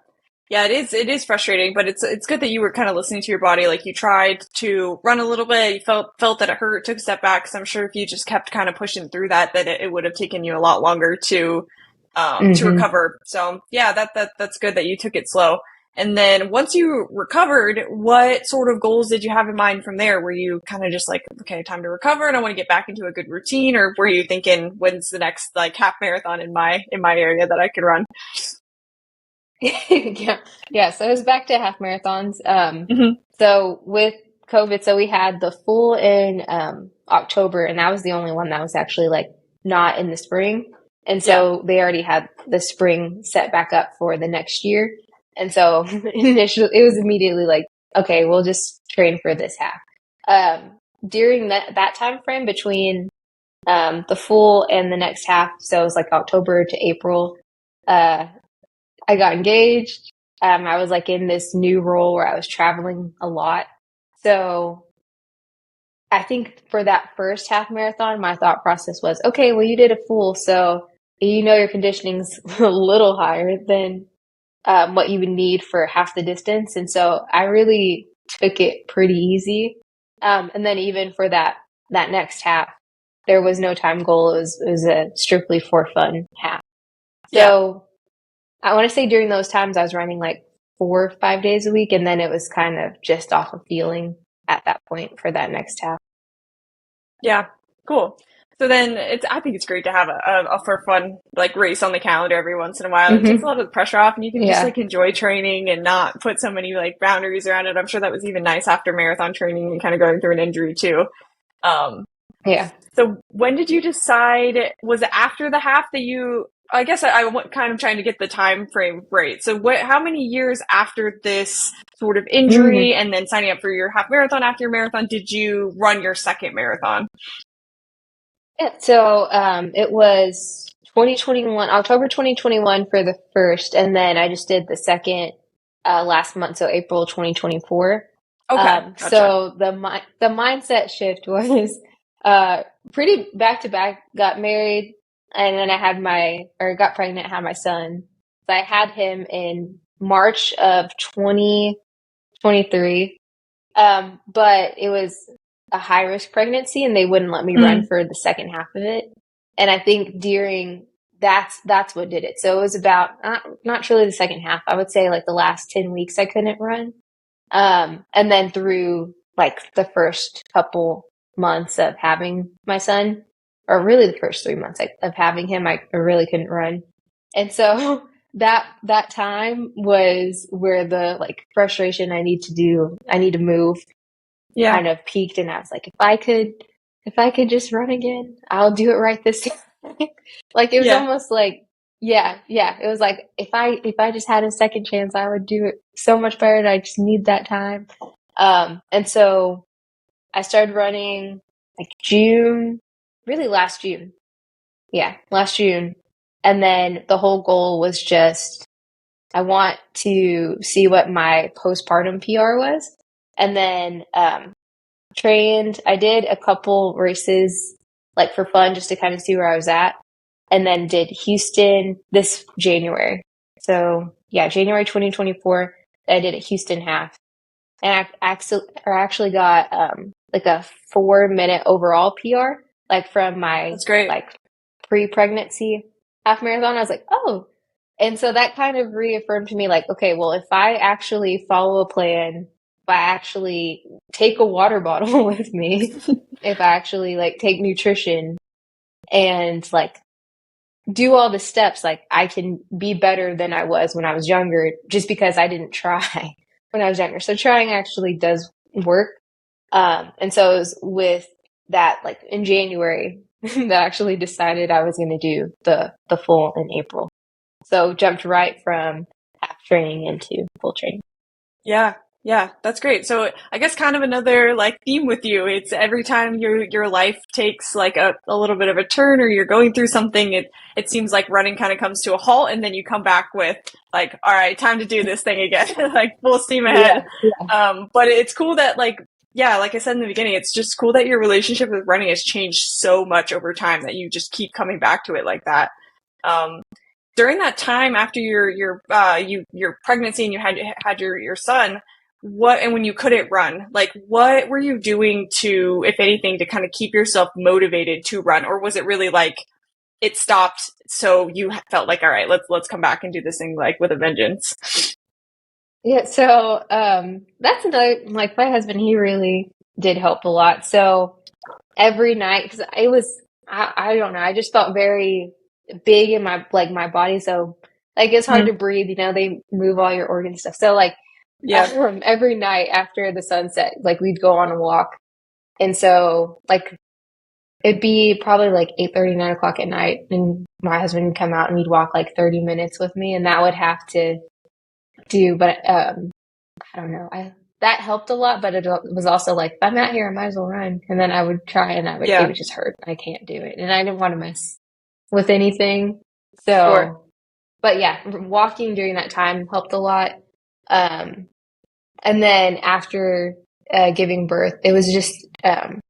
Yeah, it is frustrating, but it's good that you were kind of listening to your body. Like you tried to run a little bit, you felt that it hurt, took a step back. Because I'm sure if you just kept kind of pushing through that it would have taken you a lot longer to hmm recover. So yeah, that's good that you took it slow. And then once you recovered, what sort of goals did you have in mind from there? Were you kind of just like, okay, time to recover and I want to get back into a good routine, or were you thinking, when's the next like half marathon in my area that I could run? Yeah. Yeah. So it was back to half marathons. Hmm. So with COVID, so we had the full in October, and that was the only one that was actually like not in the spring. And Yeah. so they already had the spring set back up for the next year. And so initially it was immediately like, okay, we'll just train for this half. During that time frame between the full and the next half, so it was like October to April, uh, I got engaged. I was like in this new role where I was traveling a lot. So I think for that first half marathon, my thought process was, okay, well, you did a full, so you know your conditioning's a little higher than what you would need for half the distance. And so I really took it pretty easy. And then even for that next half, there was no time goal. It was a strictly for fun half. Yeah. So I want to say during those times I was running like 4 or 5 days a week, and then it was kind of just off of feeling at that point for that next half. Yeah. Cool. So then I think it's great to have a for fun like race on the calendar every once in a while. It takes a lot of the pressure off and you can just like enjoy training and not put so many like boundaries around it. I'm sure that was even nice after marathon training and kind of going through an injury too. Yeah. So when did you decide, was it after the half that you, I guess I kind of trying to get the time frame right. So how many years after this sort of injury and then signing up for your half marathon after your marathon did you run your second marathon? Yeah, so it was 2021, October 2021 for the first, and then I just did the second last month, so April 2024. Okay, gotcha. So the mindset shift was pretty back to back. Got married, and then got pregnant, had my son. So I had him in March of 2023, but it was a high risk pregnancy and they wouldn't let me run for the second half of it. And I think that's what did it. So it was about not truly the second half. I would say like the last 10 weeks I couldn't run. And then through like the first couple months of having my son, or really the first 3 months of having him, I really couldn't run. And so that time was where the like frustration I need to move kind of peaked, and I was like, if I could just run again, I'll do it right this time. Like it was almost like, it was like if I just had a second chance, I would do it so much better, and I just need that time. And so I started running like last June. Yeah, last June. And then the whole goal was just, I want to see what my postpartum PR was. And then, trained. I did a couple races like for fun just to kind of see where I was at. And then did Houston this January. So yeah, January 2024, I did a Houston half. And I actually got like a 4-minute overall PR, like from my That's great. like pre-pregnancy half marathon. I was like, oh. And so that kind of reaffirmed to me like, okay, well, if I actually follow a plan, if I actually take a water bottle with me, if I actually like take nutrition and like do all the steps, like I can be better than I was when I was younger just because I didn't try when I was younger. So trying actually does work. And so it was with that, like in January, that I actually decided I was going to do the full in April. So jumped right from half training into full training. Yeah. Yeah, that's great. So I guess kind of another like theme with you. It's every time your life takes like a little bit of a turn or you're going through something, it seems like running kind of comes to a halt and then you come back with like, all right, time to do this thing again, like full steam ahead. But it's cool that like I said in the beginning, it's just cool that your relationship with running has changed so much over time that you just keep coming back to it like that. During that time after your pregnancy and you had your son, and when you couldn't run, like what were you doing to, if anything, to kind of keep yourself motivated to run? Or was it really like it stopped so you felt like, all right, let's come back and do this thing like with a vengeance? Yeah, so that's another, like my husband, he really did help a lot. So every night, because it was, I don't know, I just felt very big in my body. So like it's hard to breathe, they move all your organs and stuff. So like every night after the sunset, like we'd go on a walk. And so like it'd be probably like 8:30, 9 o'clock at night, and my husband would come out and he'd walk like 30 minutes with me, and that would have to do, but I don't know. That helped a lot, but it was also like, if I'm out here, I might as well run. And then I would try and it would just hurt. I can't do it. And I didn't want to mess with anything. So, but yeah, walking during that time helped a lot. And then after giving birth, it was just, because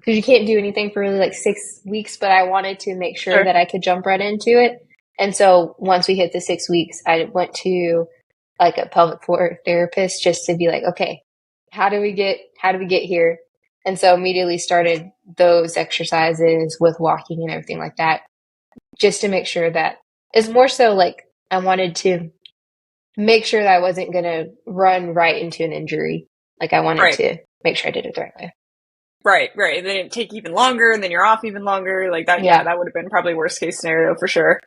you can't do anything for really like 6 weeks, but I wanted to make sure that I could jump right into it. And so once we hit the 6 weeks, I went to like a pelvic floor therapist just to be like, okay, how do we get here? And so immediately started those exercises with walking and everything like that, just to make sure that it's more so like I wanted to make sure that I wasn't going to run right into an injury. Like I wanted Right. to make sure I did it the right way. Right, right. And then it'd take even longer, and then you're off even longer. Like that, yeah, Yeah. that would have been probably worst case scenario for sure.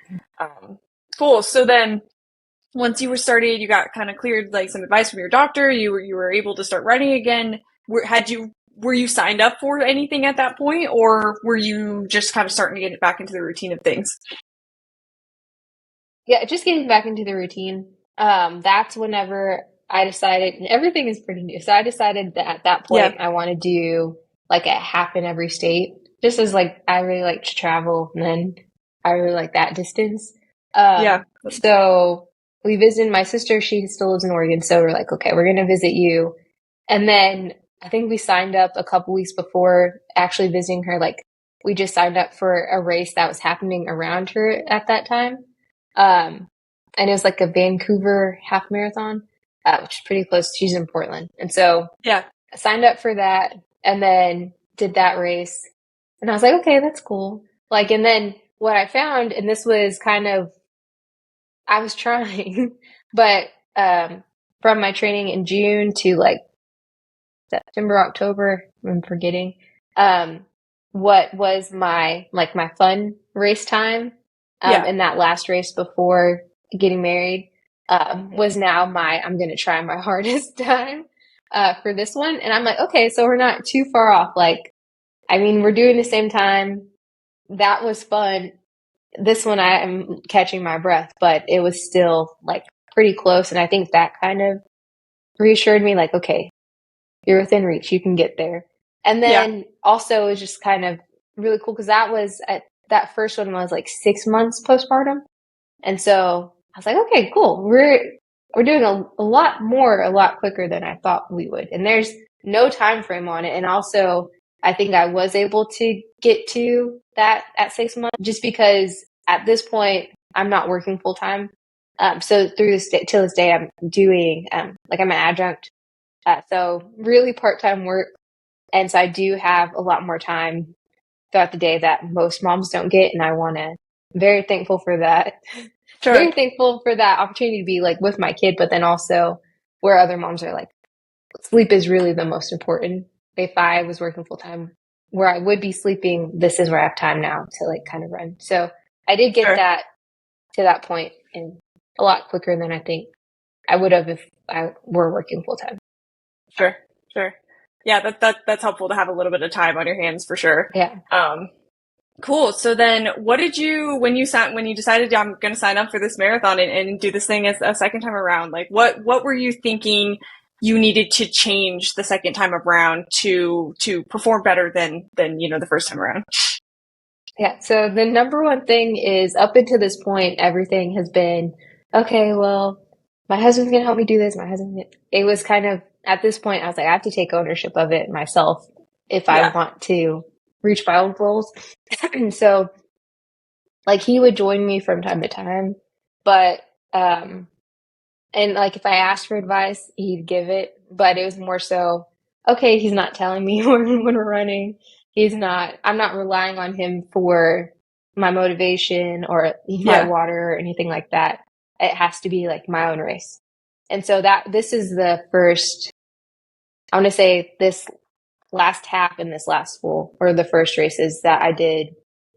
Cool. So then once you were started, you got kind of cleared like some advice from your doctor. You were able to start running again. Were you signed up for anything at that point, or were you just kind of starting to get back into the routine of things? Yeah, just getting back into the routine. That's whenever I decided, and everything is pretty new. So I decided that at that Yeah. point I want to do like a half in every state. Just as like I really like to travel, and then I really like that distance. Yeah. So we visited my sister. She still lives in Oregon, so we're like, okay, we're gonna visit you. And then I think we signed up a couple weeks before actually visiting her. Like we just signed up for a race that was happening around her at that time. And it was like a Vancouver half marathon, which is pretty close. She's in Portland. And so Yeah. I signed up for that and then did that race. And I was like, okay, that's cool. Like, and then what I found, and this was kind of, I was trying, but from my training in June to like September, October, I'm forgetting, what was my fun race time, Yeah. in that last race before getting married, was now I'm going to try my hardest time, for this one. And I'm like, okay, so we're not too far off. Like, I mean, we're doing the same time. That was fun. This one, I am catching my breath, but it was still like pretty close. And I think that kind of reassured me like, okay, you're within reach. You can get there. And Yeah. then also it was just kind of really cool because that first one was like 6 months postpartum. And so I was like, okay, cool. We're doing a lot more, a lot quicker than I thought we would. And there's no time frame on it. And also I think I was able to get to that at 6 months just because at this point I'm not working full time. So through this day, till this day, I'm doing, like I'm an adjunct. So really part-time work. And so I do have a lot more time throughout the day that most moms don't get. And I want to, very thankful for that. Sure. Very thankful for that opportunity to be like with my kid, but then also where other moms are like, sleep is really the most important. If I was working full time where I would be sleeping, this is where I have time now to like kind of run. So I did get Sure. that to that point in a lot quicker than I think I would have if I were working full time. Sure. Sure. Yeah, that's helpful to have a little bit of time on your hands for sure. Yeah. Cool. So then what did you, when you decided I'm going to sign up for this marathon and do this thing as a second time around, like what were you thinking you needed to change the second time around to perform better than, the first time around? Yeah. So the number one thing is up until this point, everything has been, okay, well, my husband's going to help me do this. It was kind of, at this point, I was like, I have to take ownership of it myself if I Yeah. want to reach my own goals. And so like he would join me from time to time, but, and like if I asked for advice, he'd give it, but it was more so, okay, he's not telling me when we're running. I'm not relying on him for my motivation or my Yeah. water or anything like that. It has to be like my own race. And so this is the first, I want to say this last half and this last full, or the first races that I did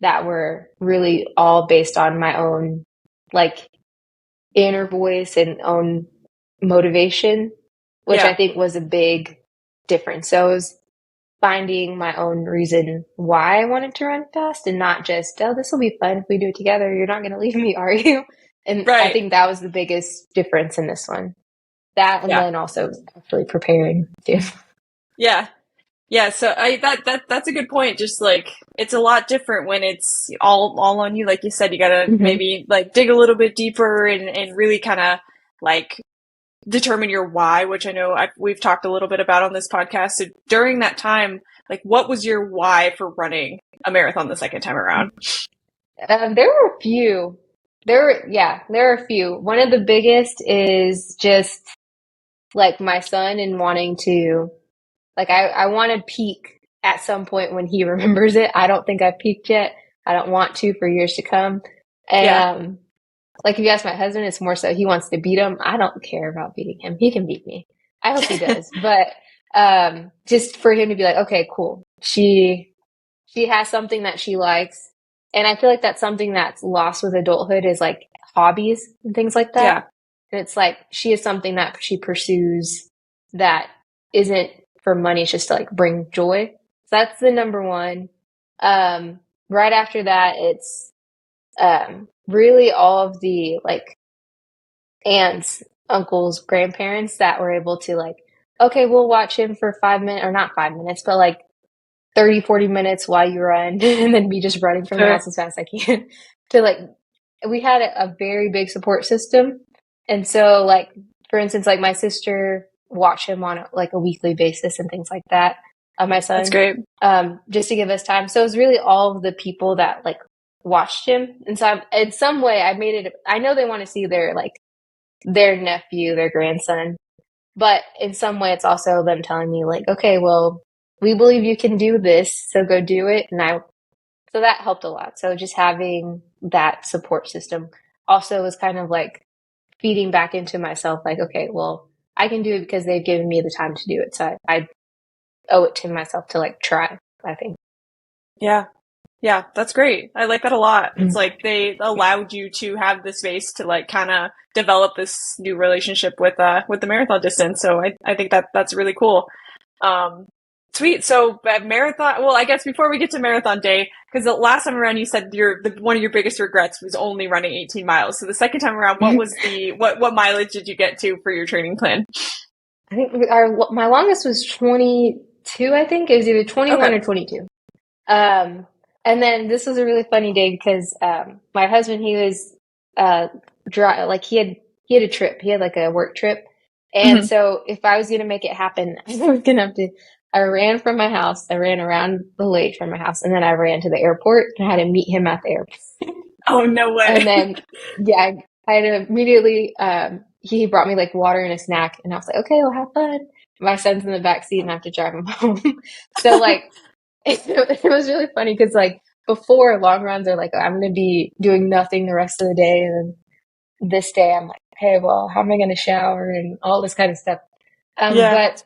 that were really all based on my own like inner voice and own motivation, which I Yeah. think was a big difference. So it was finding my own reason why I wanted to run fast and not just, oh, this will be fun if we do it together. You're not going to leave me, are you? And I Right. think that was the biggest difference in this one. That and Yeah. then also actually preparing too. Yeah. Yeah, so that's a good point. Just like it's a lot different when it's all on you. Like you said, you gotta Mm-hmm. maybe like dig a little bit deeper and really kind of like determine your why, which I know we've talked a little bit about on this podcast. So during that time, like what was your why for running a marathon the second time around? There were a few. There are a few. One of the biggest is just like my son and wanting to, like, I want to peak at some point when he remembers it. I don't think I've peaked yet. I don't want to for years to come. Yeah. And like if you ask my husband, it's more so he wants to beat him. I don't care about beating him. He can beat me. I hope he does. But just for him to be like, okay, cool. She has something that she likes. And I feel like that's something that's lost with adulthood is like hobbies and things like that. Yeah. And it's like she has something that she pursues that isn't for money, it's just to like bring joy. So that's the number one. Right after that, it's really all of the like aunts, uncles, grandparents that were able to like, okay, we'll watch him for 5 minutes, or not 5 minutes, but like 30, 40 minutes while you run, and then me just running from the house as fast as I can. To like, we had a very big support system. And so like, for instance, like my sister watched him on like a weekly basis and things like that. My son, That's great. just to give us time. So it was really all of the people that like watched him. And so in some way I made it, I know they want to see their like their nephew, their grandson, but in some way it's also them telling me like, okay, well, we believe you can do this, so go do it. So that helped a lot. So just having that support system also was kind of like feeding back into myself, like, okay, well, I can do it because they've given me the time to do it. So I owe it to myself to like try, I think. Yeah. Yeah, that's great. I like that a lot. It's like they allowed you to have the space to like kind of develop this new relationship with the marathon distance. So I think that's really cool. Sweet. So marathon, well, I guess before we get to marathon day, because the last time around you said one of your biggest regrets was only running 18 miles. So the second time around, what was what mileage did you get to for your training plan? I think my longest was 22, I think. It was either 21 or 22. And then this was a really funny day because my husband, he was like he had a trip. He had like a work trip. And so if I was going to make it happen, I was going to have to, I ran from my house. I ran around the lake from my house, and then I ran to the airport and I had to meet him at the airport. Oh, no way. And then, yeah, I had to immediately, he brought me like water and a snack, and I was like, okay, well, have fun. My son's in the back seat and I have to drive him home. So like, it was really funny because like before long runs are like, I'm going to be doing nothing the rest of the day. And then this day I'm like, hey, well, how am I going to shower and all this kind of stuff. But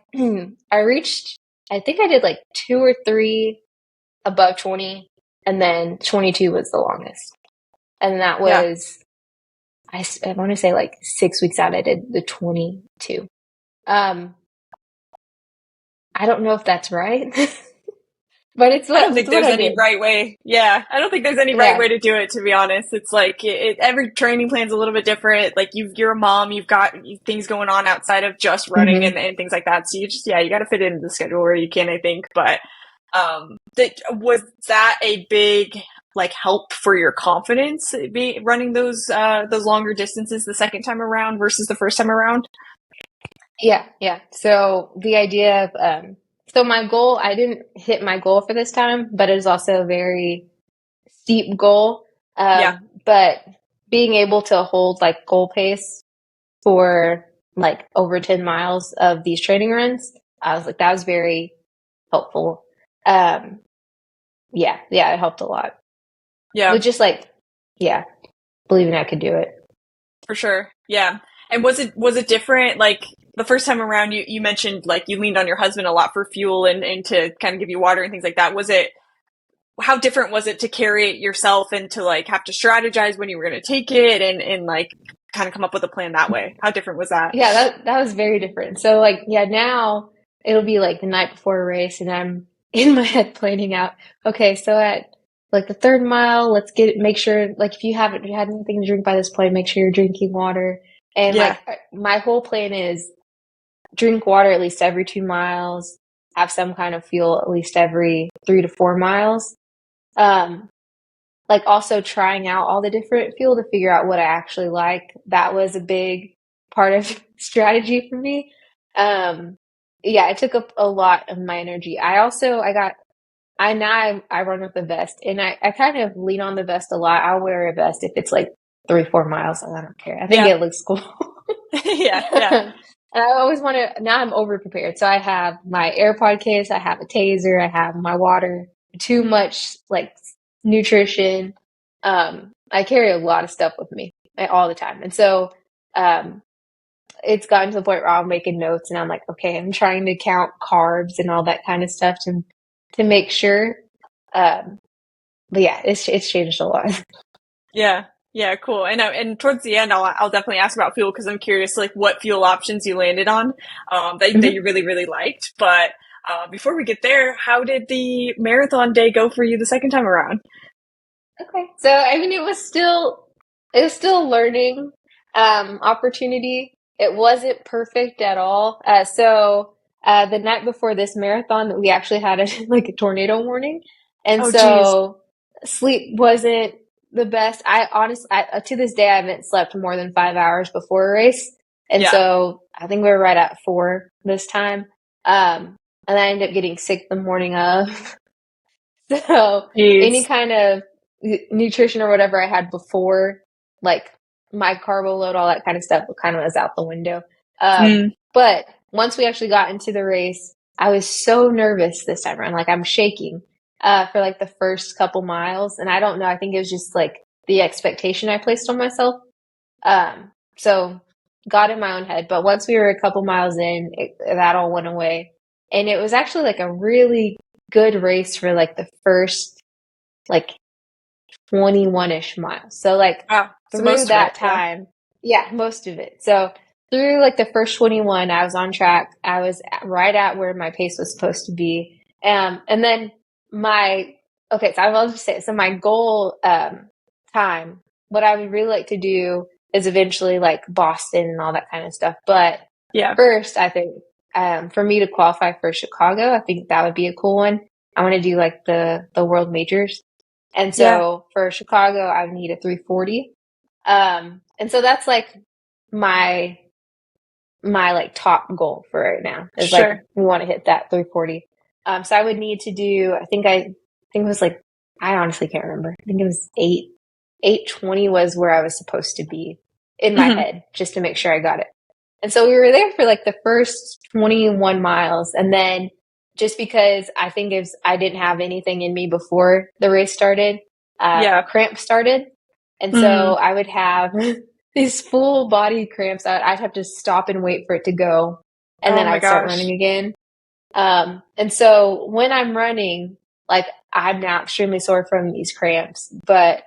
I think I did like 2 or 3 above 20, and then 22 was the longest. And that was, I want to say like 6 weeks out, I did the 22. I don't know if that's right. But it's what I don't think there's any right way. Yeah, I don't think there's any right way to do it, to be honest. It's like every training plan's a little bit different. Like you're a mom, you've got things going on outside of just running and things like that. So you got to fit into the schedule where you can, I think. But was that a big like help for your confidence running those longer distances the second time around versus the first time around? Yeah. So the idea of so my goal, I didn't hit my goal for this time, but it was also a very steep goal. But being able to hold like goal pace for like over 10 miles of these training runs, I was like, that was very helpful. It helped a lot. Yeah. But just like, believing I could do it. For sure. Yeah. And was it different? Like the first time around, you mentioned like you leaned on your husband a lot for fuel and to kind of give you water and things like that. How different was it to carry it yourself and to like have to strategize when you were going to take it and like kind of come up with a plan that way? How different was that? Yeah, that was very different. So like, now it'll be like the night before a race and I'm in my head planning out, okay, so at like the 3rd mile, make sure, like if you haven't had anything to drink by this point, make sure you're drinking water. And like my whole plan is drink water at least every 2 miles, have some kind of fuel at least every 3 to 4 miles. Like also trying out all the different fuel to figure out what I actually like. That was a big part of strategy for me. It took up a lot of my energy. I run with a vest, and I kind of lean on the vest a lot. I'll wear a vest if it's like 3-4 miles, and I don't care. I think it looks cool. Yeah. And I always want to, now I'm over prepared. So I have my AirPod case, I have a taser, I have my water, too much like nutrition. I carry a lot of stuff with me all the time. And so, um, it's gotten to the point where I'm making notes and I'm like, okay, I'm trying to count carbs and all that kind of stuff to make sure. Um, but yeah, it's changed a lot. Yeah. Yeah, cool. And towards the end, I'll definitely ask about fuel because I'm curious, like what fuel options you landed on, that you really, really liked. But, before we get there, how did the marathon day go for you the second time around? Okay. So I mean it was still a learning opportunity. It wasn't perfect at all. The night before this marathon we actually had a like a tornado warning. And Oh, geez. so sleep wasn't the best. I honestly to this day I haven't slept more than 5 hours before a race. And Yeah. so I think we were right at 4 this time. And I ended up getting sick the morning of. So any Jeez. kind of nutrition or whatever I had before, like my carbo load, all that kind of stuff, kind of was out the window. Mm, But once we actually got into the race, I was so nervous this time around. Like I'm shaking for like the first couple miles. And I don't know, I think it was just like the expectation I placed on myself. So got in my own head. But once we were a couple miles in, that all went away. And it was actually like a really good race for like the first like 21-ish miles. So like wow. So through most of it. that Yeah. time, yeah, most of it. So through like the first 21, I was on track. I was right at where my pace was supposed to be. And then my, okay, so I will just say, so my goal, time, what I would really like to do is eventually like Boston and all that kind of stuff. But Yeah. first, I think, for me to qualify for Chicago, I think that would be a cool one. I want to do like the world majors. And Yeah. so for Chicago, I would need a 340. And so that's like my like top goal for right now is like Sure. we want to hit that 340. So I would need to do I think it was like I honestly can't remember. I think it was 820 was where I was supposed to be in my Hmm. head just to make sure I got it. And so we were there for like the first 21 miles. And then just because I think I didn't have anything in me before the race started, Yeah. cramp started. And Mm. so I would have these full body cramps. I'd have to stop and wait for it to go. And Oh then my I'd start gosh. running again. And so when I'm running, like I'm now extremely sore from these cramps, but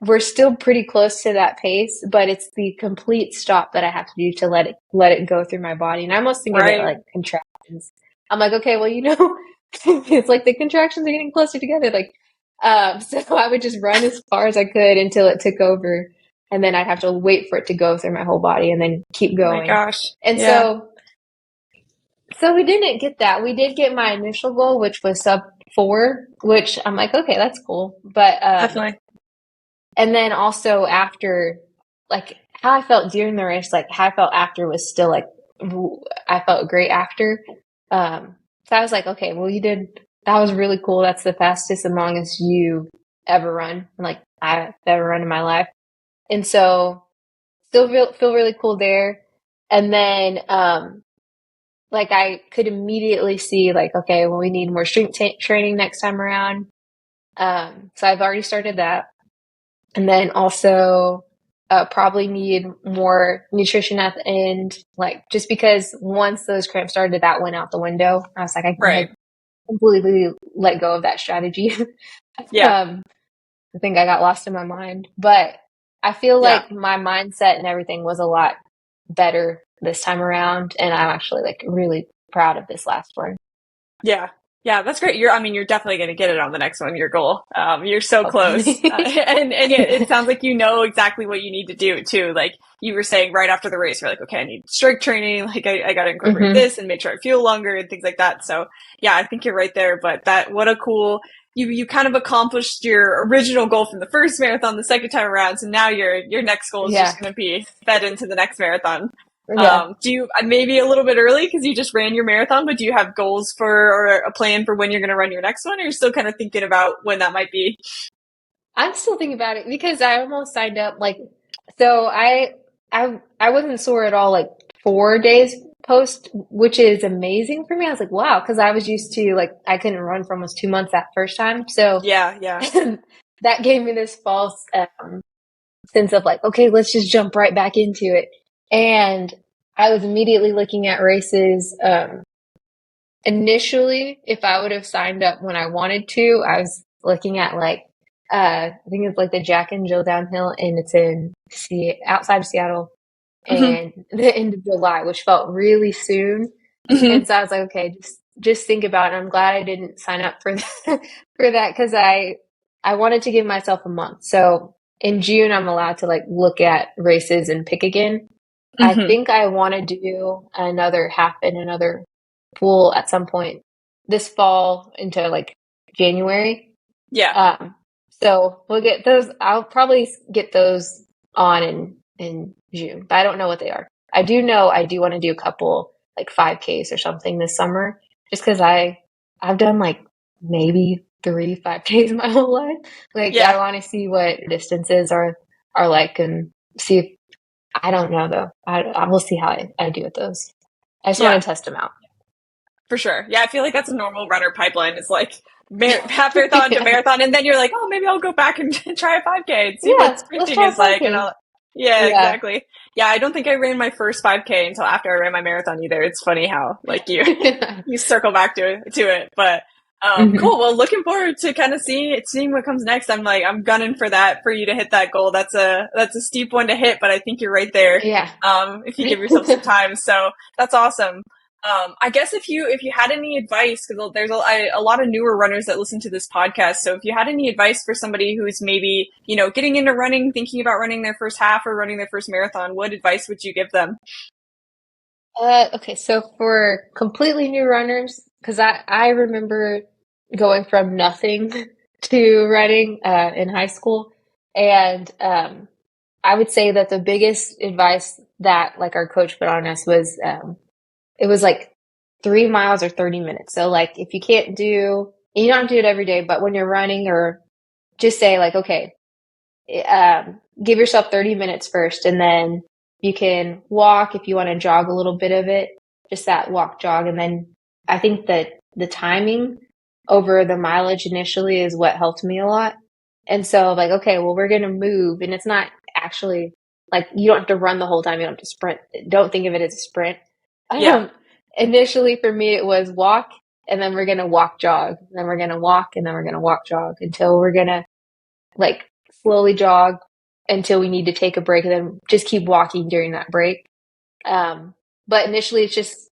we're still pretty close to that pace, but it's the complete stop that I have to do to let it go through my body. And I almost think of it Right. like contractions. I'm like, okay, well, it's like the contractions are getting closer together. Like, so I would just run as far as I could until it took over. And then I'd have to wait for it to go through my whole body and then keep Oh my going. gosh. And Yeah. so we didn't get that. We did get my initial goal, which was sub 4, which I'm like, okay, that's cool. But Definitely. and then also after, like how I felt during the race, like how I felt after was still like I felt great after. So I was like, okay, well you did that was really cool. That's the fastest and longest you ever run, like I've ever run in my life. And so still feel really cool there. And then like I could immediately see like, okay, well, we need more strength training next time around. So I've already started that. And then also, probably need more nutrition at the end, like just because once those cramps started, that went out the window. I was like, I Right. had completely let go of that strategy. Yeah. um, I think I got lost in my mind, but I feel Yeah. like my mindset and everything was a lot better this time around. And I'm actually like really proud of this last one. Yeah. Yeah, that's great. You're definitely going to get it on the next one, your goal. You're so close. Hopefully. And yeah, it sounds like you know exactly what you need to do too. Like you were saying right after the race, you're like, okay, I need strength training. Like I got to incorporate Hmm. this and make sure I feel longer and things like that. So yeah, I think you're right there. But what a cool, you kind of accomplished your original goal from the first marathon the second time around. So now your next goal is just Yeah. going to be fed into the next marathon. Yeah. Do you maybe a little bit early because you just ran your marathon, but do you have goals for or a plan for when you're going to run your next one, or you're still kind of thinking about when that might be? I'm still thinking about it because I almost signed up like so I wasn't sore at all like 4 days post, which is amazing for me. I was like, wow, because I was used to like I couldn't run for almost 2 months that first time. So Yeah. that gave me this false sense of like, okay, let's just jump right back into it. And I was immediately looking at races. Initially, if I would have signed up when I wanted to, I was looking at like, I think it's like the Jack and Jill downhill, and it's in outside of Seattle, Hmm. and the end of July, which felt really soon. Hmm. And so I was like, okay, just think about it. I'm glad I didn't sign up for that, for that because I wanted to give myself a month. So in June, I'm allowed to like look at races and pick again. I Hmm. think I want to do another half and another pool at some point this fall into like January. Yeah. Um, so we'll get those. I'll probably get those on in June, but I don't know what they are. I do know I do want to do a couple like 5Ks or something this summer, just because I've done like maybe 3 5Ks my whole life. Like I Yeah. want to see what distances are like and see if I don't know though. I will see how I do with those. I just want Yeah. to test them out. For sure. Yeah, I feel like that's a normal runner pipeline. It's like half marathon to Yeah. marathon, and then you're like, oh, maybe I'll go back and try a 5K and see what Yeah, let's sprinting try a is like. And 5K. I'll, yeah, Yeah. exactly. Yeah, I don't think I ran my first 5K until after I ran my marathon either. It's funny how like you circle back to it, but. Hmm. Cool. Well, looking forward to kind of seeing what comes next. I'm gunning for that, for you to hit that goal. That's a steep one to hit, but I think you're right there. Yeah. If you give yourself some time. So that's awesome. I guess if you had any advice, because there's a lot of newer runners that listen to this podcast. So if you had any advice for somebody who's maybe, getting into running, thinking about running their first half or running their first marathon, what advice would you give them? Okay, so for completely new runners, because I remember going from nothing to running in high school, and I would say that the biggest advice that like our coach put on us was it was like 3 miles or 30 minutes. So like if you can't do, you don't have to do it every day, but when you're running or just say like, okay, give yourself 30 minutes first and then you can walk if you want to jog a little bit of it, just that walk jog. And then I think that the timing over the mileage initially is what helped me a lot. And so like, okay, well, we're going to move and it's not actually like you don't have to run the whole time. You don't have to sprint. Don't think of it as a sprint. Yeah. Um, Initially for me, it was walk and then we're going to walk jog. Then we're going to walk and then we're going to walk jog until we're going to like slowly jog until we need to take a break and then just keep walking during that break. Um, but initially it's just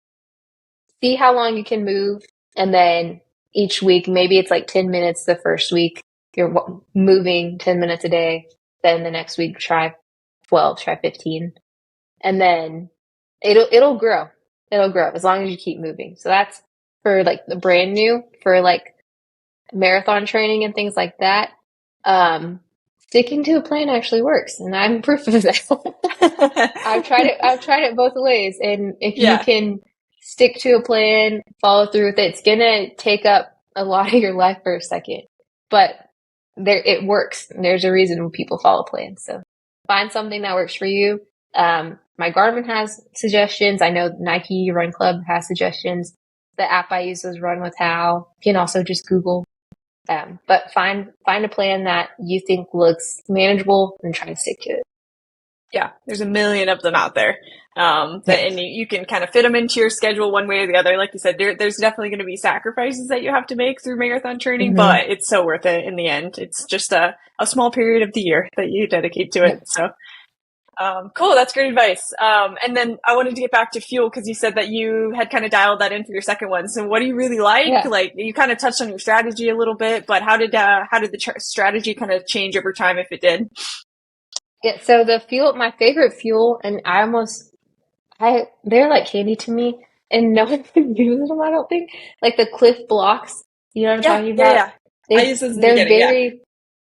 see how long you can move. And then each week, maybe it's like 10 minutes the first week. You're moving 10 minutes a day. Then the next week, try 12, try 15. And then it'll grow. It'll grow as long as you keep moving. So that's for like the brand new, for like marathon training and things like that. Um, Sticking to a plan actually works, and I'm proof of that. I've tried it. I've tried it both ways, and if you Yeah. can stick to a plan, follow through with it, it's gonna take up a lot of your life for a second, but there it works. There's a reason when people follow plans. So find something that works for you. My Garmin has suggestions. I know Nike Run Club has suggestions. The app I use is Run with How. You can also just Google but find a plan that you think looks manageable and try to stick to it. Yeah, there's a million of them out there. Yeah. And you can kind of fit them into your schedule one way or the other. Like you said, there's definitely going to be sacrifices that you have to make through marathon training, Hmm. but it's so worth it in the end. It's just a small period of the year that you dedicate to it. Yep. So, cool. That's great advice. And then I wanted to get back to fuel because you said that you had kind of dialed that in for your second one. So what do you really like? Yeah. Like you kind of touched on your strategy a little bit, but how did the strategy kind of change over time if it did? Yeah. So the fuel, my favorite fuel, and they're like candy to me, and no one uses them. I don't think like the Cliff Blocks. You know what I'm Yeah, talking yeah, about? yeah. I used those in the beginning.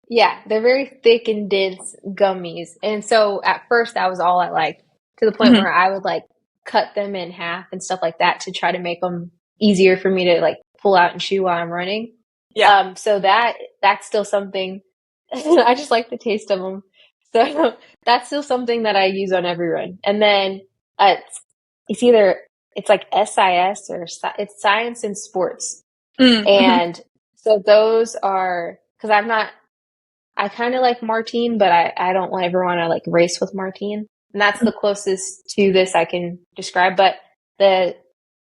Yeah. They're very thick and dense gummies, and so at first that was all I liked. To the point Hmm. where I would like cut them in half and stuff like that to try to make them easier for me to like pull out and chew while I'm running. Yeah. So that's still something. I just like the taste of them. So that's still something that I use on every run. And then it's either it's like SIS it's science and sports. Mm-hmm. And so those are, cause I kind of like Martine, but I don't ever want to like race with Martine. And that's the closest to this I can describe. But the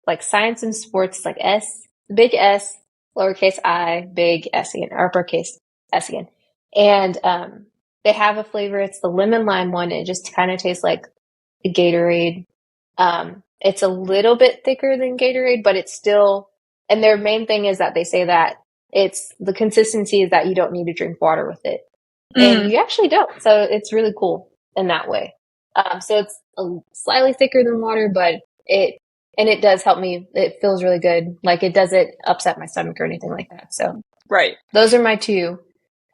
like science and sports, like big S, lowercase I, big S again, or uppercase S again. And, they have a flavor. It's the lemon lime one. It just kind of tastes like a Gatorade. It's a little bit thicker than Gatorade, but it's still, and their main thing is that they say that it's the consistency is that you don't need to drink water with it. And you actually don't. So it's really cool in that way. So it's slightly thicker than water, but it does help me. It feels really good. Like it doesn't upset my stomach or anything like that. So Right. those are my two.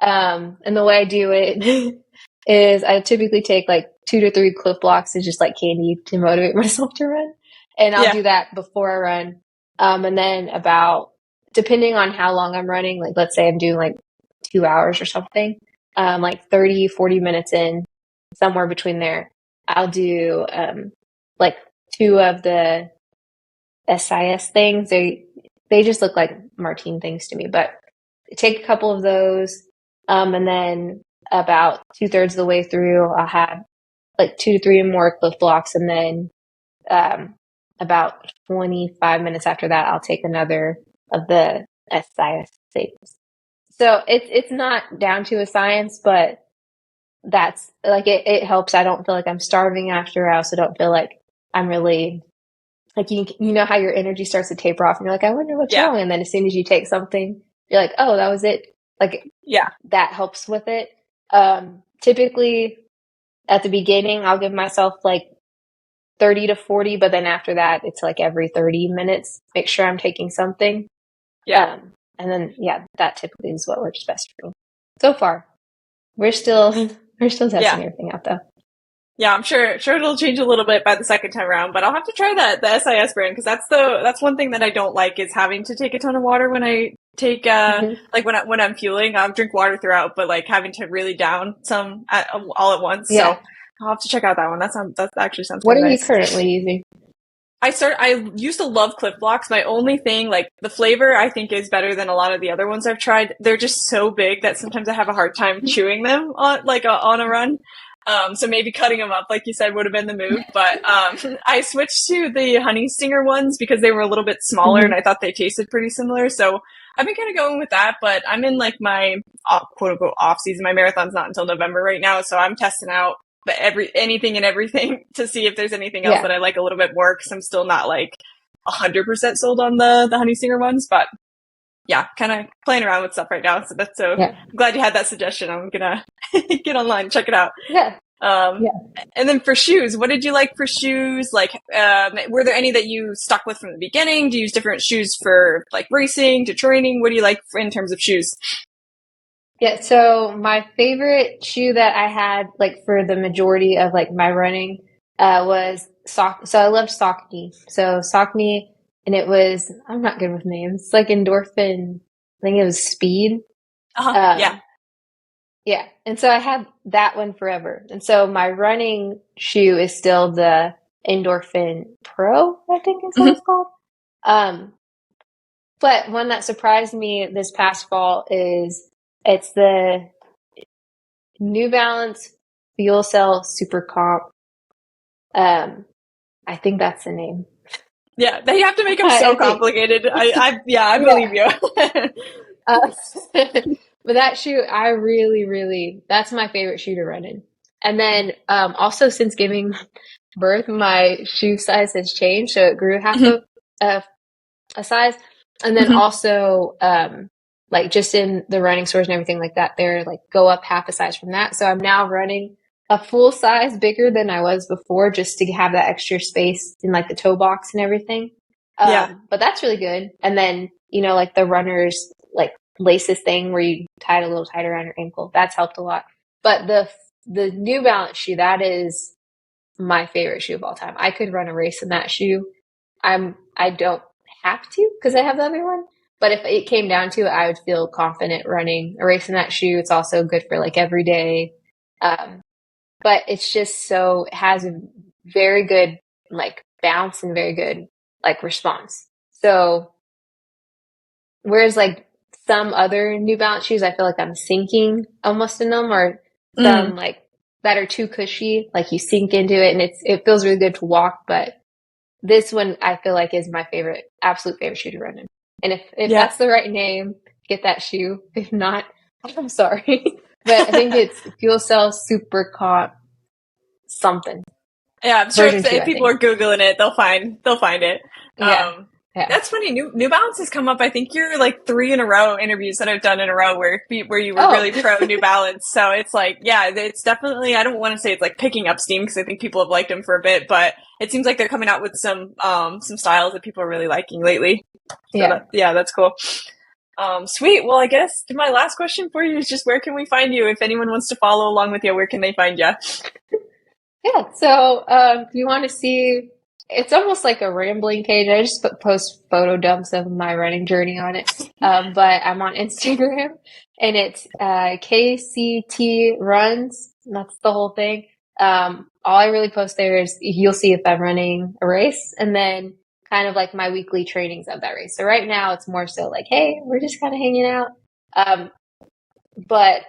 And the way I do it is I typically take like 2 to 3 Cliff Blocks as just like candy to motivate myself to run. And I'll do that before I run. And then depending on how long I'm running, like let's say I'm doing like 2 hours or something, like 30, 40 minutes in, somewhere between there, I'll do, like 2 of the SIS things. They just look like Martine things to me, but take a couple of those. And then about 2/3 of the way through, I'll have like 2 to 3 more Cliff Blocks. And then, about 25 minutes after that, I'll take another of the SIS things. So it's not down to a science, but that's like, it helps. I don't feel like I'm starving after. I also don't feel like I'm really like, you know how your energy starts to taper off and you're like, I wonder what's wrong. And then as soon as you take something, you're like, oh, that was it. Like, that helps with it. Typically at the beginning, I'll give myself like 30 to 40, but then after that, it's like every 30 minutes, make sure I'm taking something. And then, that typically is what works best for me. So far, we're still testing everything out though. Yeah, I'm sure it'll change a little bit by the second time around, but I'll have to try the SIS brand because that's one thing that I don't like is having to take a ton of water when I take like when I'm fueling. I'll drink water throughout, but like having to really down some all at once. Yeah. So I'll have to check out that one. That actually sounds. What are nice. you currently using? I used to love Cliff Blocks. My only thing, like the flavor, I think is better than a lot of the other ones I've tried. They're just so big that sometimes I have a hard time chewing them on a run. So maybe cutting them up, like you said, would have been the move. But I switched to the Honey Stinger ones because they were a little bit smaller and I thought they tasted pretty similar. So I've been kind of going with that. But I'm in like my quote unquote off season. My marathon's not until November right now, so I'm testing out anything and everything to see if there's anything else that I like a little bit more. Because I'm still not like 100% sold on the Honey Stinger ones, but. Yeah, kind of playing around with stuff right now. So I'm glad you had that suggestion. I'm gonna get online, check it out. And then for shoes, what did you like for shoes? Like, were there any that you stuck with from the beginning? Do you use different shoes for like racing to training? What do you like in terms of shoes? Yeah, so my favorite shoe that I had like for the majority of like my running was Sock. So I loved Saucony. So Saucony. And it was, I'm not good with names. It's like endorphin. I think it was Speed. Yeah. And so I had that one forever. And so my running shoe is still the Endorphin Pro, I think is what it's called. But one that surprised me this past fall it's the New Balance Fuel Cell Super Comp. I think that's the name. Yeah, they have to make them so complicated. I believe you. But that shoe, I really, that's my favorite shoe to run in. And then, also since giving birth, my shoe size has changed. So it grew half a size. And then also, like just in the running stores and everything like that, they're like go up half a size from that. So I'm now running a full size bigger than I was before just to have that extra space in like the toe box and everything. But that's really good. And then, like the runner's like laces thing where you tie it a little tighter around your ankle, that's helped a lot. But the New Balance shoe, that is my favorite shoe of all time. I could run a race in that shoe. I don't have to because I have the other one. But if it came down to it, I would feel confident running a race in that shoe. It's also good for like every day. But it's just it has a very good like bounce and very good like response. So whereas like some other New Balance shoes, I feel like I'm sinking almost in them, or some like that are too cushy, like you sink into it and it feels really good to walk. But this one I feel like is my favorite, absolute favorite shoe to run in. And if that's the right name, get that shoe. If not, I'm sorry. But I think it's Fuel Cell Super Comp something. Yeah, I'm sure Version 2, if people are Googling it, they'll find it. Yeah. That's funny. New Balance has come up. I think you're like 3 in a row interviews that I've done in a row where you were really pro New Balance. So it's like, yeah, it's definitely, I don't want to say it's like picking up steam because I think people have liked them for a bit, but it seems like they're coming out with some styles that people are really liking lately. So that's cool. Sweet. Well, I guess my last question for you is just where can we find you? If anyone wants to follow along with you, where can they find you? Yeah, so if you want to see, it's almost like a rambling page. I just post photo dumps of my running journey on it. But I'm on Instagram, and it's KCT Runs. That's the whole thing. All I really post there is you'll see if I'm running a race, and then kind of like my weekly trainings of that race. So right now it's more so like, hey, we're just kind of hanging out. But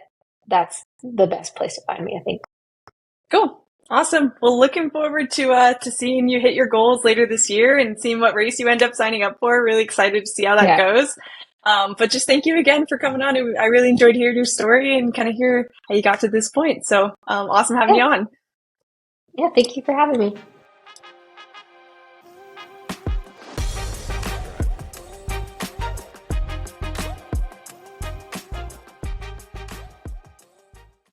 that's the best place to find me, I think. Cool. Awesome. Well, looking forward to seeing you hit your goals later this year and seeing what race you end up signing up for. Really excited to see how that goes. But just thank you again for coming on. I really enjoyed hearing your story and kind of hear how you got to this point. So awesome having you on. Yeah, thank you for having me.